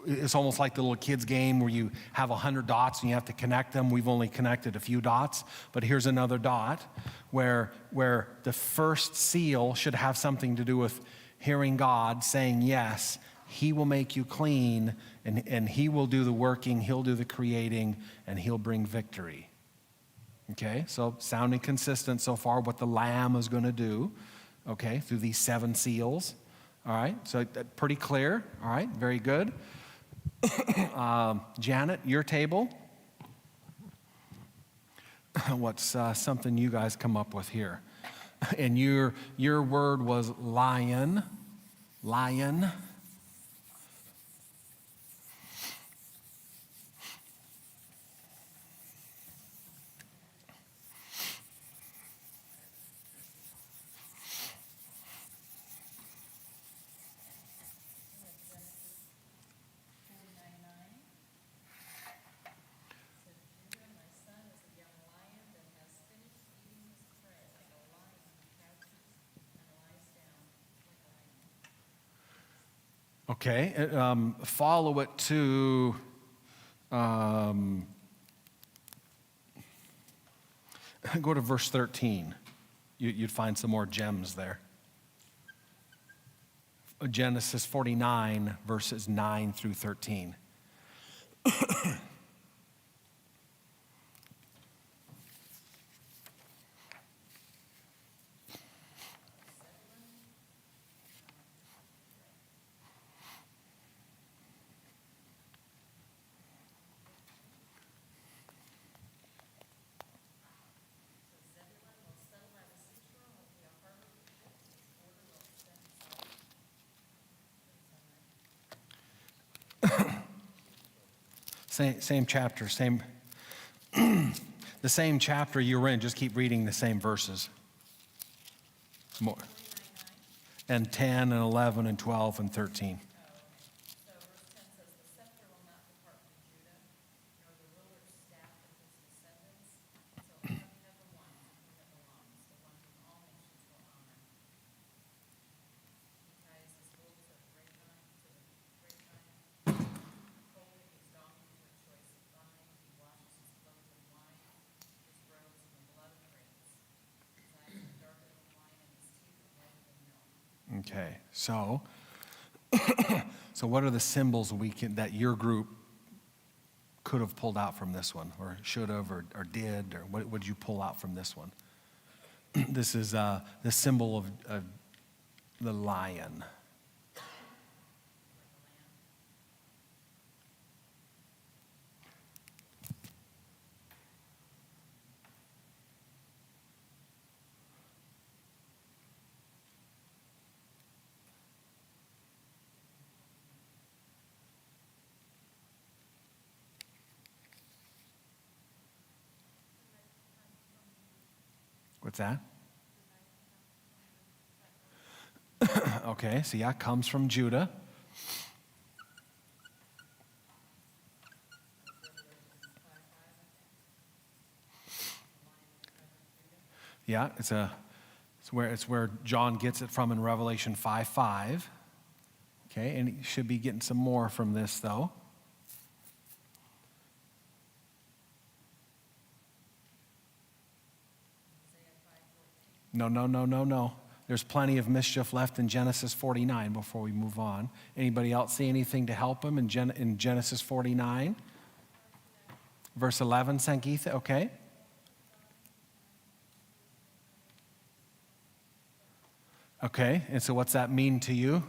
it's almost like the little kids game where you have 100 dots and you have to connect them. We've only connected a few dots, but here's another dot where the first seal should have something to do with hearing God saying, yes, he will make you clean, and he will do the working, he'll do the creating, and he'll bring victory. Okay, so sounding consistent so far what the Lamb is going to do, okay, through these 7 seals. All right, so pretty clear. All right, very good. Janet, your table. What's something you guys come up with here? And your word was lion. Lion. Okay, follow it to go to verse 13. You'd find some more gems there. Genesis 49, verses 9 through 13. Same chapter, the same chapter you were in, just keep reading the same verses. More. And 10 and 11 and 12 and 13. So verse 10 says, the scepter will not depart from Judah, nor the ruler's staff from his descendants, until heaven has the one to whom it belongs, the one whom all nations will honor. He ties his wolves at the great time to the great time, holding his donkeys with choice of vine. He washes his clothes in wine, his robes in the blood of grapes. His eyes are darker than wine, and his teeth are whiter than milk. Okay, so what are the symbols that your group could have pulled out from this one, or should have, or did, or what would you pull out from this one? This is the symbol of the lion. What's that? Okay, so yeah, comes from Judah. Yeah, it's where John gets it from in Revelation 5:5. Okay, and he should be getting some more from this though. No. There's plenty of mischief left in Genesis 49 before we move on. Anybody else see anything to help him in Genesis 49? Verse 11, Sangeetha, okay. Okay, and so what's that mean to you?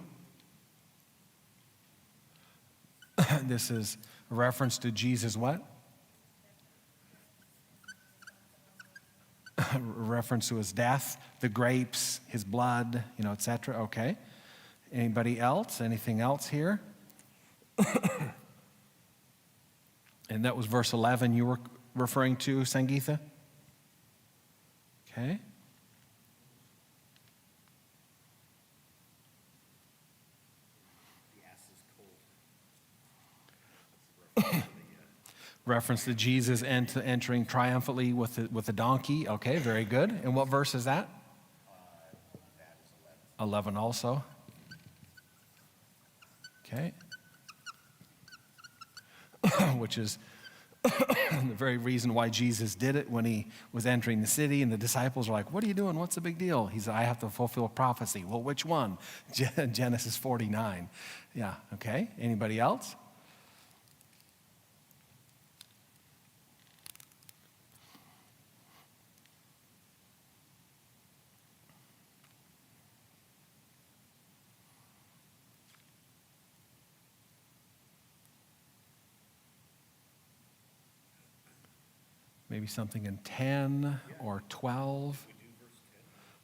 This is a reference to Jesus what? A reference to his death, the grapes, his blood, etc. Okay. Anybody else? Anything else here? And that was verse 11 you were referring to, Sangeetha? Okay. Reference to Jesus entering triumphantly with a donkey. Okay, very good. And what verse is that? 11 also. Okay. Which is the very reason why Jesus did it when he was entering the city, and the disciples were like, "What are you doing? What's the big deal?" He said, "I have to fulfill prophecy." Well, which one? Genesis 49. Yeah, okay. Anybody else? Maybe something in 10 or 12.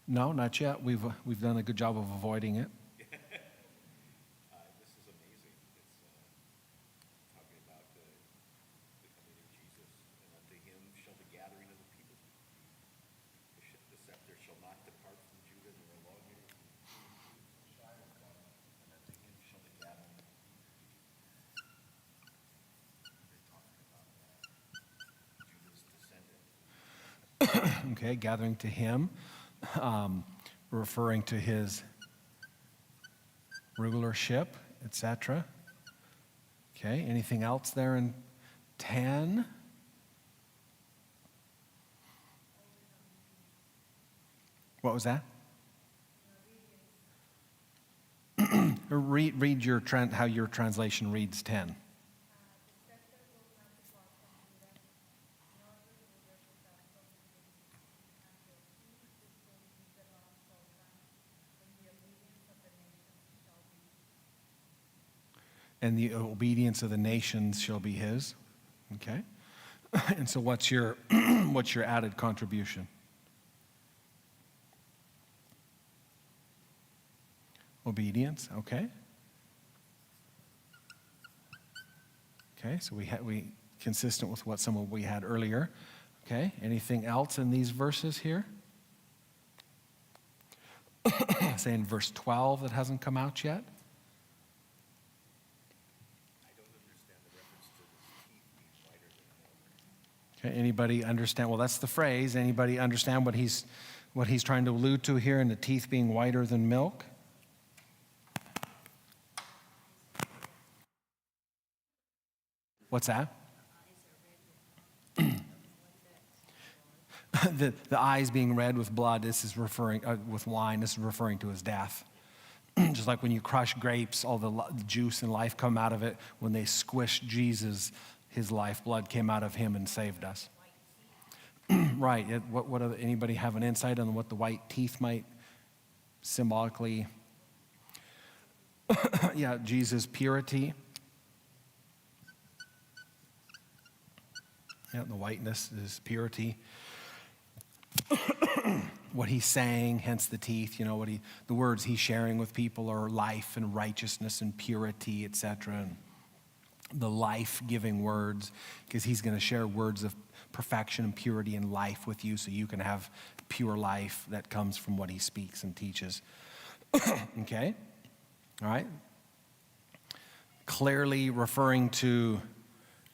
No, not yet. We've done a good job of avoiding it. This is amazing. It's talking about the coming of Jesus, and unto him shall the gathering of the people be. The scepter shall not depart from Judah nor a lawgiver from and unto him shall the gathering of the people be. They're talking about Judah's descendant. Okay, gathering to him, referring to his rulership, etc. Okay, anything else there in 10? What was that? read how your translation reads 10. And the obedience of the nations shall be his. Okay? And so what's your added contribution? Obedience, okay. Okay, so we consistent with what some of we had earlier. Okay, anything else in these verses here? Say in verse 12 that hasn't come out yet. Okay, anybody understand? Well, that's the phrase. Anybody understand what he's trying to allude to here in the teeth being whiter than milk? What's that? The eyes being red with blood, this is referring, with wine, this is referring to his death. Just like when you crush grapes, all the juice and life come out of it. When they squished Jesus, his lifeblood came out of him and saved us. Right. Anybody have an insight on what the white teeth might symbolically? Yeah, Jesus' purity. Yeah, the whiteness is purity. What he's saying, hence the teeth, the words he's sharing with people are life and righteousness and purity, etc. And the life-giving words, because he's going to share words of perfection and purity and life with you so you can have pure life that comes from what he speaks and teaches. Okay? All right? Clearly referring to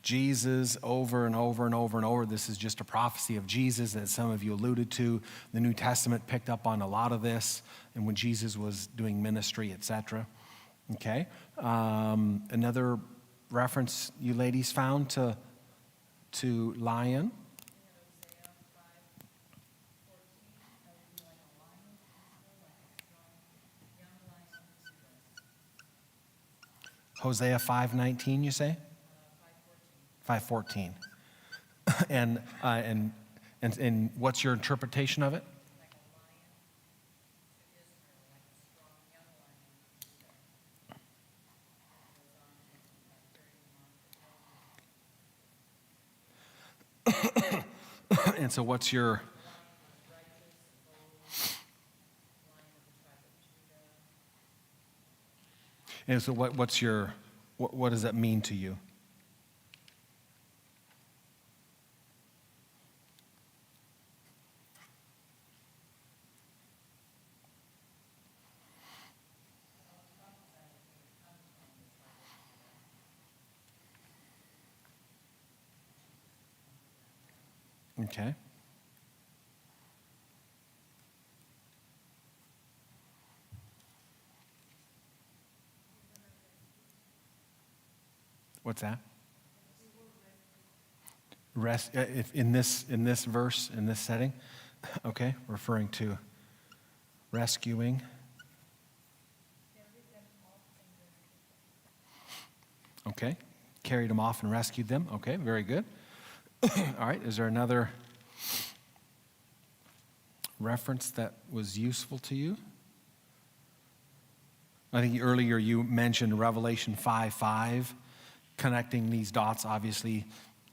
Jesus over and over and over and over. This is just a prophecy of Jesus that some of you alluded to. The New Testament picked up on a lot of this, and when Jesus was doing ministry, etc. Okay? Another reference you ladies found to Lien? Hosea 5:19, you say? 5:14. And what's your interpretation of it? And so what's your... And so what does that mean to you? Okay. What's that? If in this verse, in this setting, okay, referring to rescuing. Okay, carried them off and rescued them. Okay, very good. All right, is there another reference that was useful to you? I think earlier you mentioned Revelation 5:5, connecting these dots, obviously,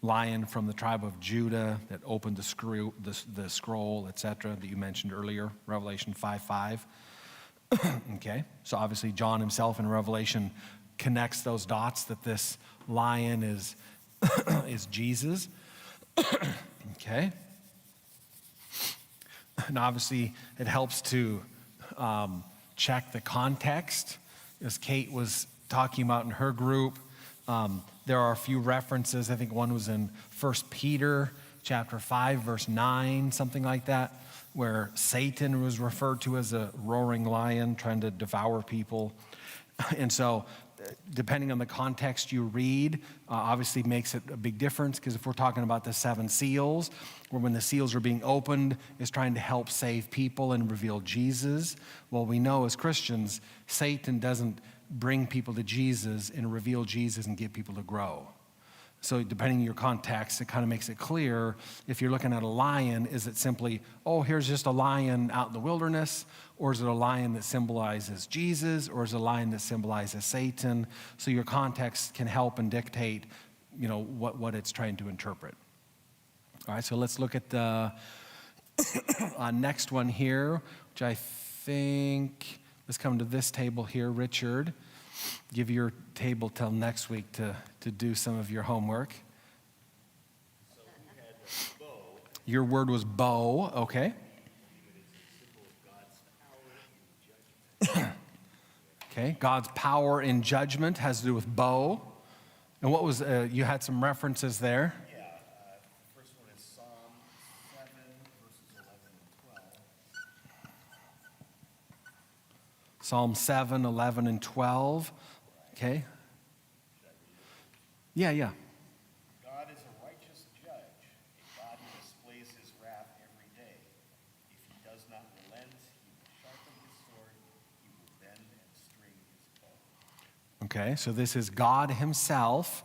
Lien from the tribe of Judah that opened the scroll, etc., that you mentioned earlier, Revelation 5:5. Okay, so obviously John himself in Revelation connects those dots that this Lien is Jesus. Okay. And obviously it helps to check the context. As Kate was talking about in her group, there are a few references. I think one was in 1 Peter chapter 5, verse 9, something like that, where Satan was referred to as a roaring lion trying to devour people. And so depending on the context you read, obviously makes it a big difference, because if we're talking about the 7 seals, where when the seals are being opened, is trying to help save people and reveal Jesus. Well, we know as Christians, Satan doesn't bring people to Jesus and reveal Jesus and get people to grow. So depending on your context, it kind of makes it clear. If you're looking at a lion, is it simply, oh, here's just a lion out in the wilderness? Or is it a lion that symbolizes Jesus? Or is it a lion that symbolizes Satan? So your context can help and dictate, what it's trying to interpret. All right, so let's look at the next one here, which I think, let's come to this table here. Richard, give your table till next week to do some of your homework. So we had bow. Your word was bow, okay. Okay, God's power in judgment has to do with bow. And what was, you had some references there. Yeah, the first one is Psalm 7, verses 11 and 12. Psalm 7, 11, and 12. Okay. Yeah. God is a righteous judge, a God who displays his wrath every day. If he does not relent, he will sharpen his sword, he will bend and string his bow. Okay, so this is God himself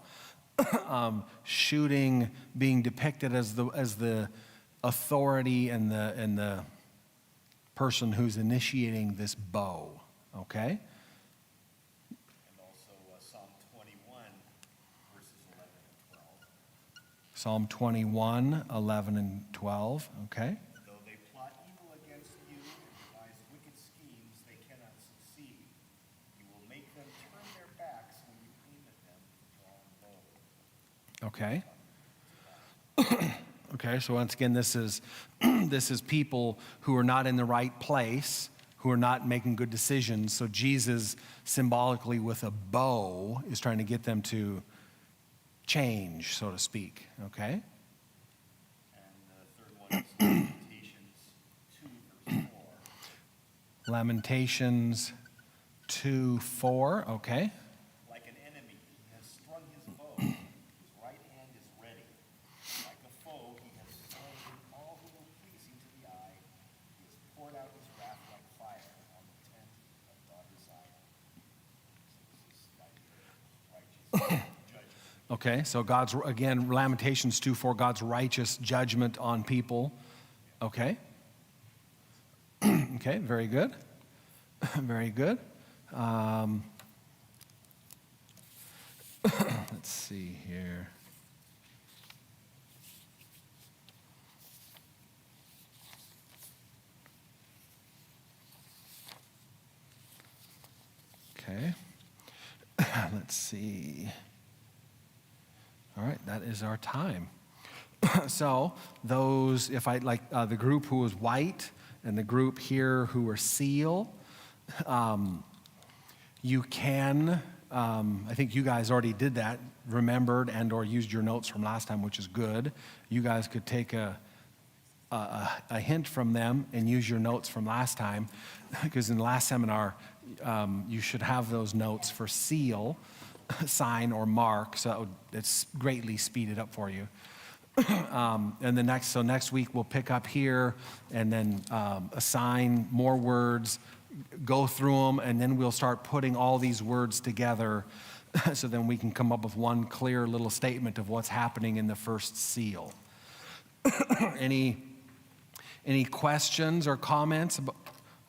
shooting, being depicted as the authority and the person who's initiating this bow. Okay? And also Psalm 21, verses 11 and 12. Psalm 21, 11, and 12. Okay? Though they plot evil against you and devise wicked schemes, they cannot succeed. You will make them turn their backs when you aim at them with drawn bow. Okay. Okay, so once again, this is people who are not in the right place, who are not making good decisions. So Jesus, symbolically with a bow, is trying to get them to change, so to speak, okay? And the third one is Lamentations 2, verse 4. Lamentations 2:4, okay? Like an enemy, he has strung his bow. His right hand is ready. Like a foe, he has slain all who were pleasing to the eye. He has poured out his wrath like fire on the tent of daughter Zion. So this is the idea of righteous judgment. Okay, so God's, again, Lamentations 2:4, God's righteous judgment on people. Okay. Okay, very good. Very good. Let's see here. Okay. Let's see. All right, that is our time. So those, if I like the group who was white and the group here who were seal, you can, I think you guys already did that, remembered and or used your notes from last time, which is good. You guys could take a hint from them and use your notes from last time, because in the last seminar, you should have those notes for seal, sign, or mark, so it's greatly speeded up for you. And next week we'll pick up here and then assign more words, go through them, and then we'll start putting all these words together so then we can come up with one clear little statement of what's happening in the first seal. Any questions or comments about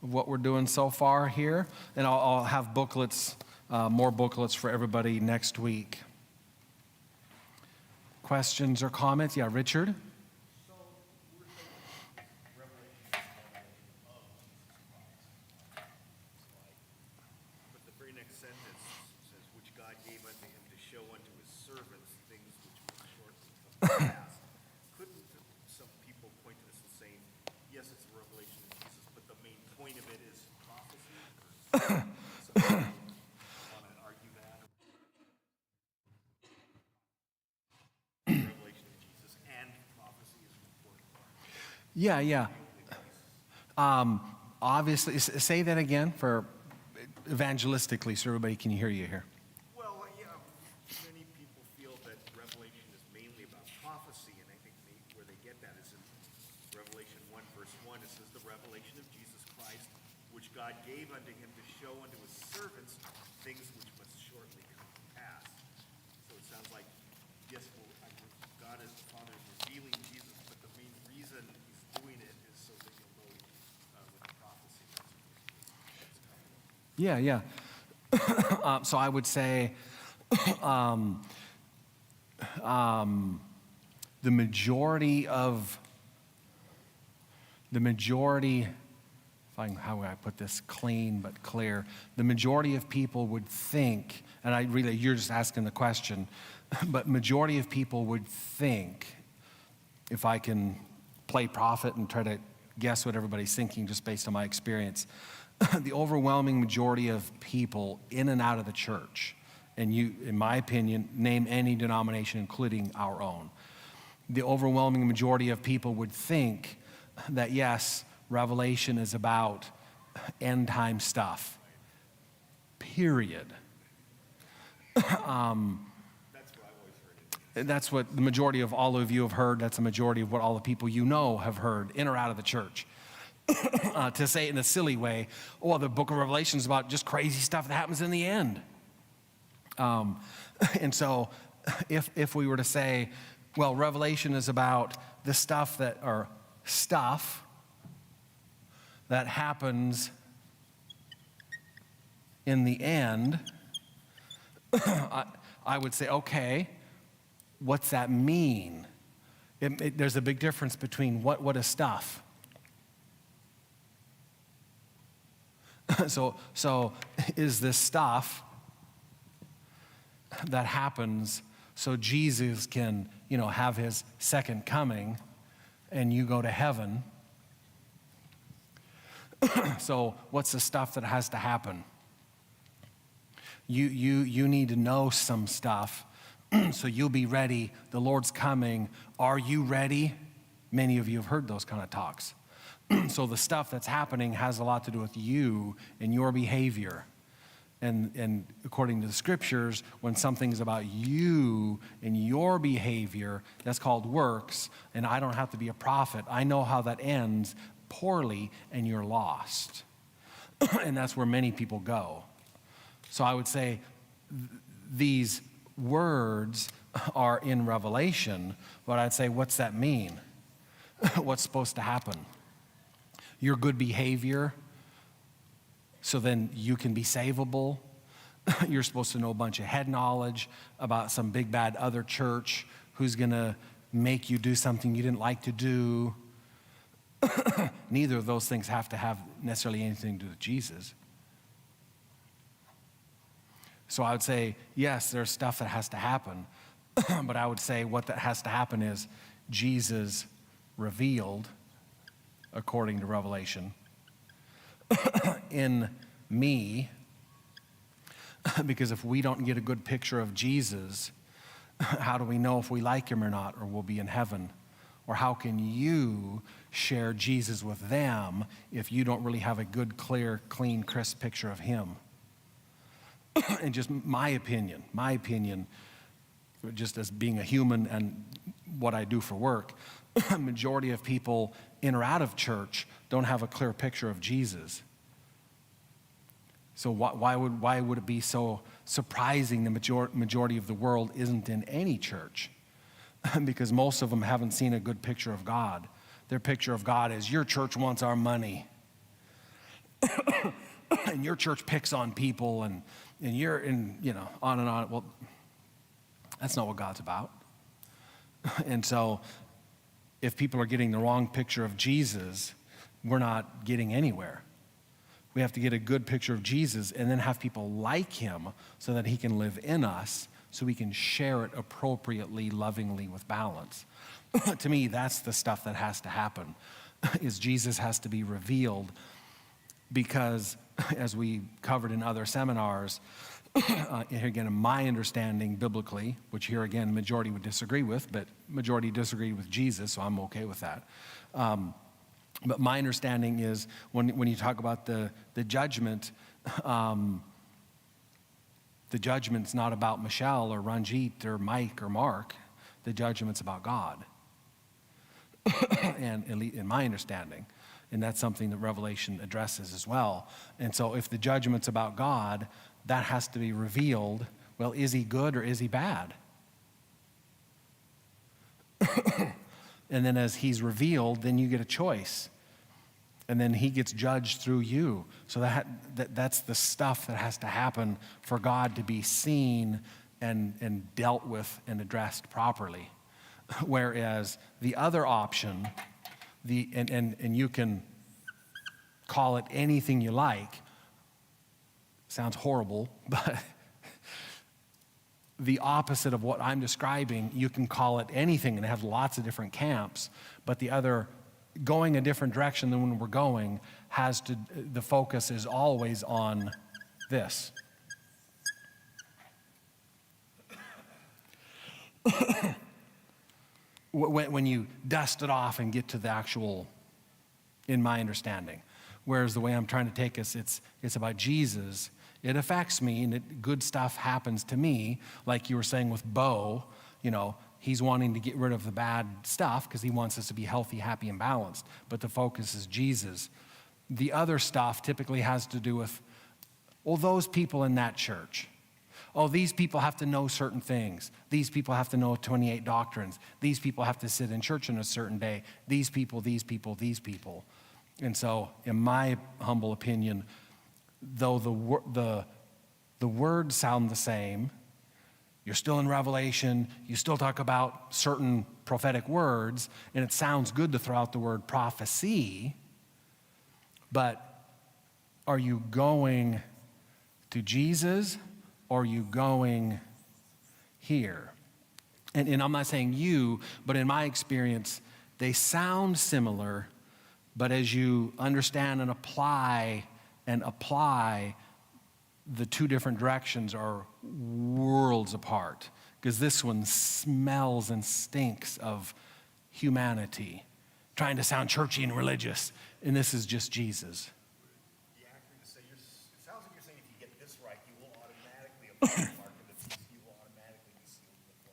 what we're doing so far here? And I'll have booklets, more booklets for everybody next week. Questions or comments? Yeah, Richard? So we're taking Revelation of Jesus Christ. But the very next sentence says, which God gave unto him to show unto his servants things which must shortly come to pass. Couldn't some people point to this and say, yes, it's a revelation of Jesus, but the main point of it is prophecy? Some people want to argue that. Revelation of Jesus and prophecy is an important part. Yeah. Obviously, say that again for evangelistically so everybody can hear you here. Well, yeah, many people feel that Revelation is mainly about prophecy, and I think where they get that is in Revelation 1, verse 1. It says, the revelation of Jesus Christ, which God gave unto him to show unto his servants things which must shortly come to pass. So it sounds like, yes, God as the Father is revealing Jesus, but the main reason he's doing it is so that you'll know with the prophecy that's coming. Yeah. So I would say the majority, how would I put this clean but clear? The majority of people would think, and you're just asking the question, but majority of people would think, if I can play prophet and try to guess what everybody's thinking just based on my experience, the overwhelming majority of people in and out of the church, and you, in my opinion, name any denomination, including our own, the overwhelming majority of people would think that, yes, Revelation is about end time stuff, period. That's what I've always heard it. That's what the majority of all of you have heard. That's the majority of what all the people you know have heard in or out of the church. To say it in a silly way, the book of Revelation is about just crazy stuff that happens in the end. And so if we were to say, well, Revelation is about the stuff that happens in the end, I would say, okay, what's that mean? There's a big difference between what is stuff. So is this stuff that happens so Jesus can, have his second coming and you go to heaven? So what's the stuff that has to happen? You need to know some stuff so you'll be ready. The Lord's coming. Are you ready? Many of you have heard those kind of talks. So the stuff that's happening has a lot to do with you and your behavior. And according to the scriptures, when something's about you and your behavior, that's called works. And I don't have to be a prophet. I know how that ends poorly, and you're lost. And that's where many people go. So I would say these words are in Revelation, but I'd say, what's that mean? What's supposed to happen? Your good behavior, so then you can be savable. You're supposed to know a bunch of head knowledge about some big bad other church who's going to make you do something you didn't like to do. Neither of those things have to have necessarily anything to do with Jesus. So I would say, yes, there's stuff that has to happen, but I would say what that has to happen is Jesus revealed, according to Revelation, in me, because if we don't get a good picture of Jesus, how do we know if we like him or not, or we'll be in heaven? Or how can you share Jesus with them if you don't really have a good, clear, clean, crisp picture of him? And just my opinion, just as being a human and what I do for work, majority of people in or out of church don't have a clear picture of Jesus. So why would it be so surprising the majority of the world isn't in any church? Because most of them haven't seen a good picture of God. Their picture of God is, your church wants our money. And your church picks on people, and you're in, on and on. Well, that's not what God's about. And so if people are getting the wrong picture of Jesus, we're not getting anywhere. We have to get a good picture of Jesus and then have people like him so that he can live in us, so we can share it appropriately, lovingly, with balance. To me, that's the stuff that has to happen, is Jesus has to be revealed, because as we covered in other seminars, here again, in my understanding biblically, which here again, majority would disagree with, but majority disagree with Jesus, so I'm okay with that. But my understanding is when you talk about the judgment, the judgment's not about Michelle or Ranjit or Mike or Mark. The judgment's about God. And in my understanding. And that's something that Revelation addresses as well. And so if the judgment's about God, that has to be revealed. Well, is he good or is he bad? And then as he's revealed, then you get a choice. And then he gets judged through you. So that's the stuff that has to happen for God to be seen and dealt with and addressed properly. Whereas the other option, and you can call it anything you like, sounds horrible, but the opposite of what I'm describing, you can call it anything and have lots of different camps, but the other, going a different direction than when we're going, the focus is always on this. When you dust it off and get to the actual, in my understanding. Whereas the way I'm trying to take us, it's about Jesus. It affects me, and good stuff happens to me. Like you were saying with Bo, he's wanting to get rid of the bad stuff because he wants us to be healthy, happy, and balanced. But the focus is Jesus. The other stuff typically has to do with, those people in that church. These people have to know certain things. These people have to know 28 doctrines. These people have to sit in church on a certain day. These people. And so, in my humble opinion, though the words sound the same, you're still in Revelation, you still talk about certain prophetic words, and it sounds good to throw out the word prophecy, but are you going to Jesus? Or are you going here? And I'm not saying you, but in my experience, they sound similar, But as you understand and apply, the two different directions are worlds apart. Because this one smells and stinks of humanity, trying to sound churchy and religious. And this is just Jesus. The actor to say, it sounds like you're saying if you get this right, you will automatically apply the mark of the beast. You will automatically be sealed in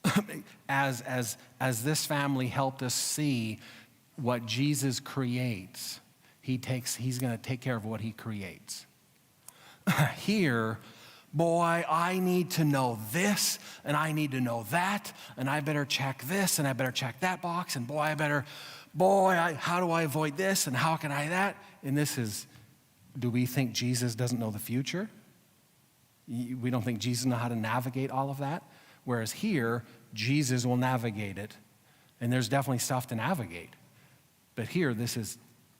the forehead. As this family helped us see what Jesus creates, he's going to take care of what he creates. Here, boy, I need to know this, and I need to know that, and I better check this, and I better check that box, and how do I avoid this, and how can I that? And do we think Jesus doesn't know the future? We don't think Jesus knows how to navigate all of that? Whereas here, Jesus will navigate it, and there's definitely stuff to navigate. But here,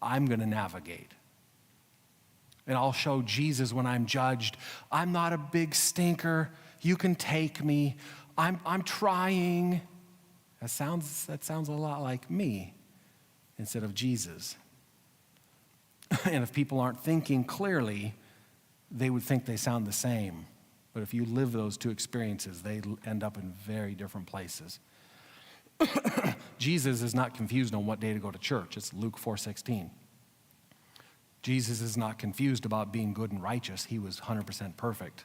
I'm going to navigate. And I'll show Jesus when I'm judged. I'm not a big stinker. You can take me. I'm trying. That sounds a lot like me instead of Jesus. And if people aren't thinking clearly, they would think they sound the same. But if you live those two experiences, they end up in very different places. Jesus is not confused on what day to go to church. It's Luke 4:16. Jesus is not confused about being good and righteous. He was 100% perfect.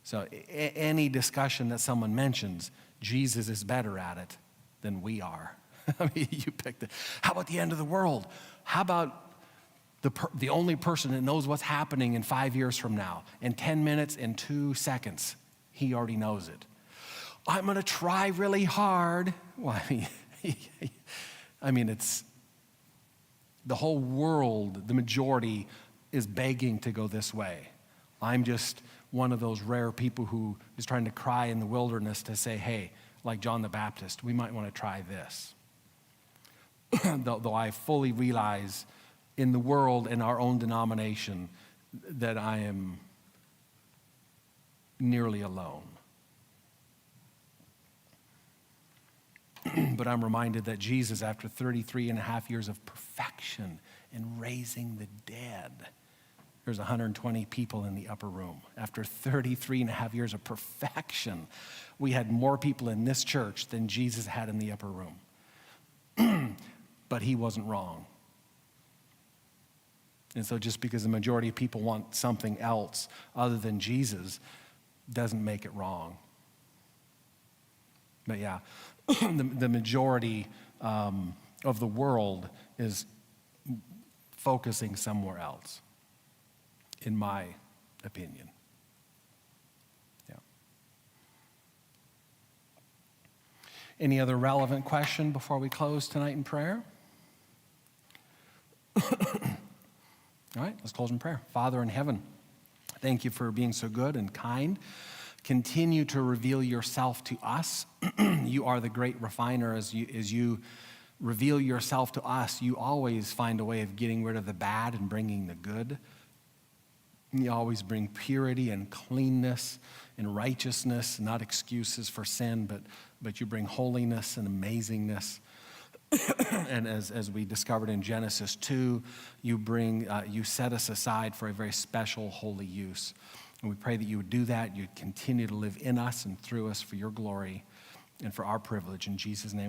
So any discussion that someone mentions, Jesus is better at it than we are. I mean, you picked it. How about the end of the world? How about the only person that knows what's happening in 5 years from now, in 10 minutes, in 2 seconds? He already knows it. I'm going to try really hard. Well, it's the whole world, the majority is begging to go this way. I'm just one of those rare people who is trying to cry in the wilderness to say, hey, like John the Baptist, we might want to try this. Though I fully realize in the world, in our own denomination, that I am nearly alone. But I'm reminded that Jesus, after 33 and a half years of perfection in raising the dead, there's 120 people in the upper room. After 33 and a half years of perfection, we had more people in this church than Jesus had in the upper room. But he wasn't wrong. And so just because the majority of people want something else other than Jesus doesn't make it wrong. But yeah, the majority of the world is focusing somewhere else, in my opinion. Yeah. Any other relevant question before we close tonight in prayer? All right, let's close in prayer. Father in heaven, thank you for being so good and kind. Continue to reveal yourself to us. You are the great refiner. As you reveal yourself to us, you always find a way of getting rid of the bad and bringing the good. You always bring purity and cleanness and righteousness, not excuses for sin, but you bring holiness and amazingness. And as we discovered in Genesis 2, you set us aside for a very special holy use. And we pray that you would do that. You'd continue to live in us and through us for your glory and for our privilege. In Jesus' name.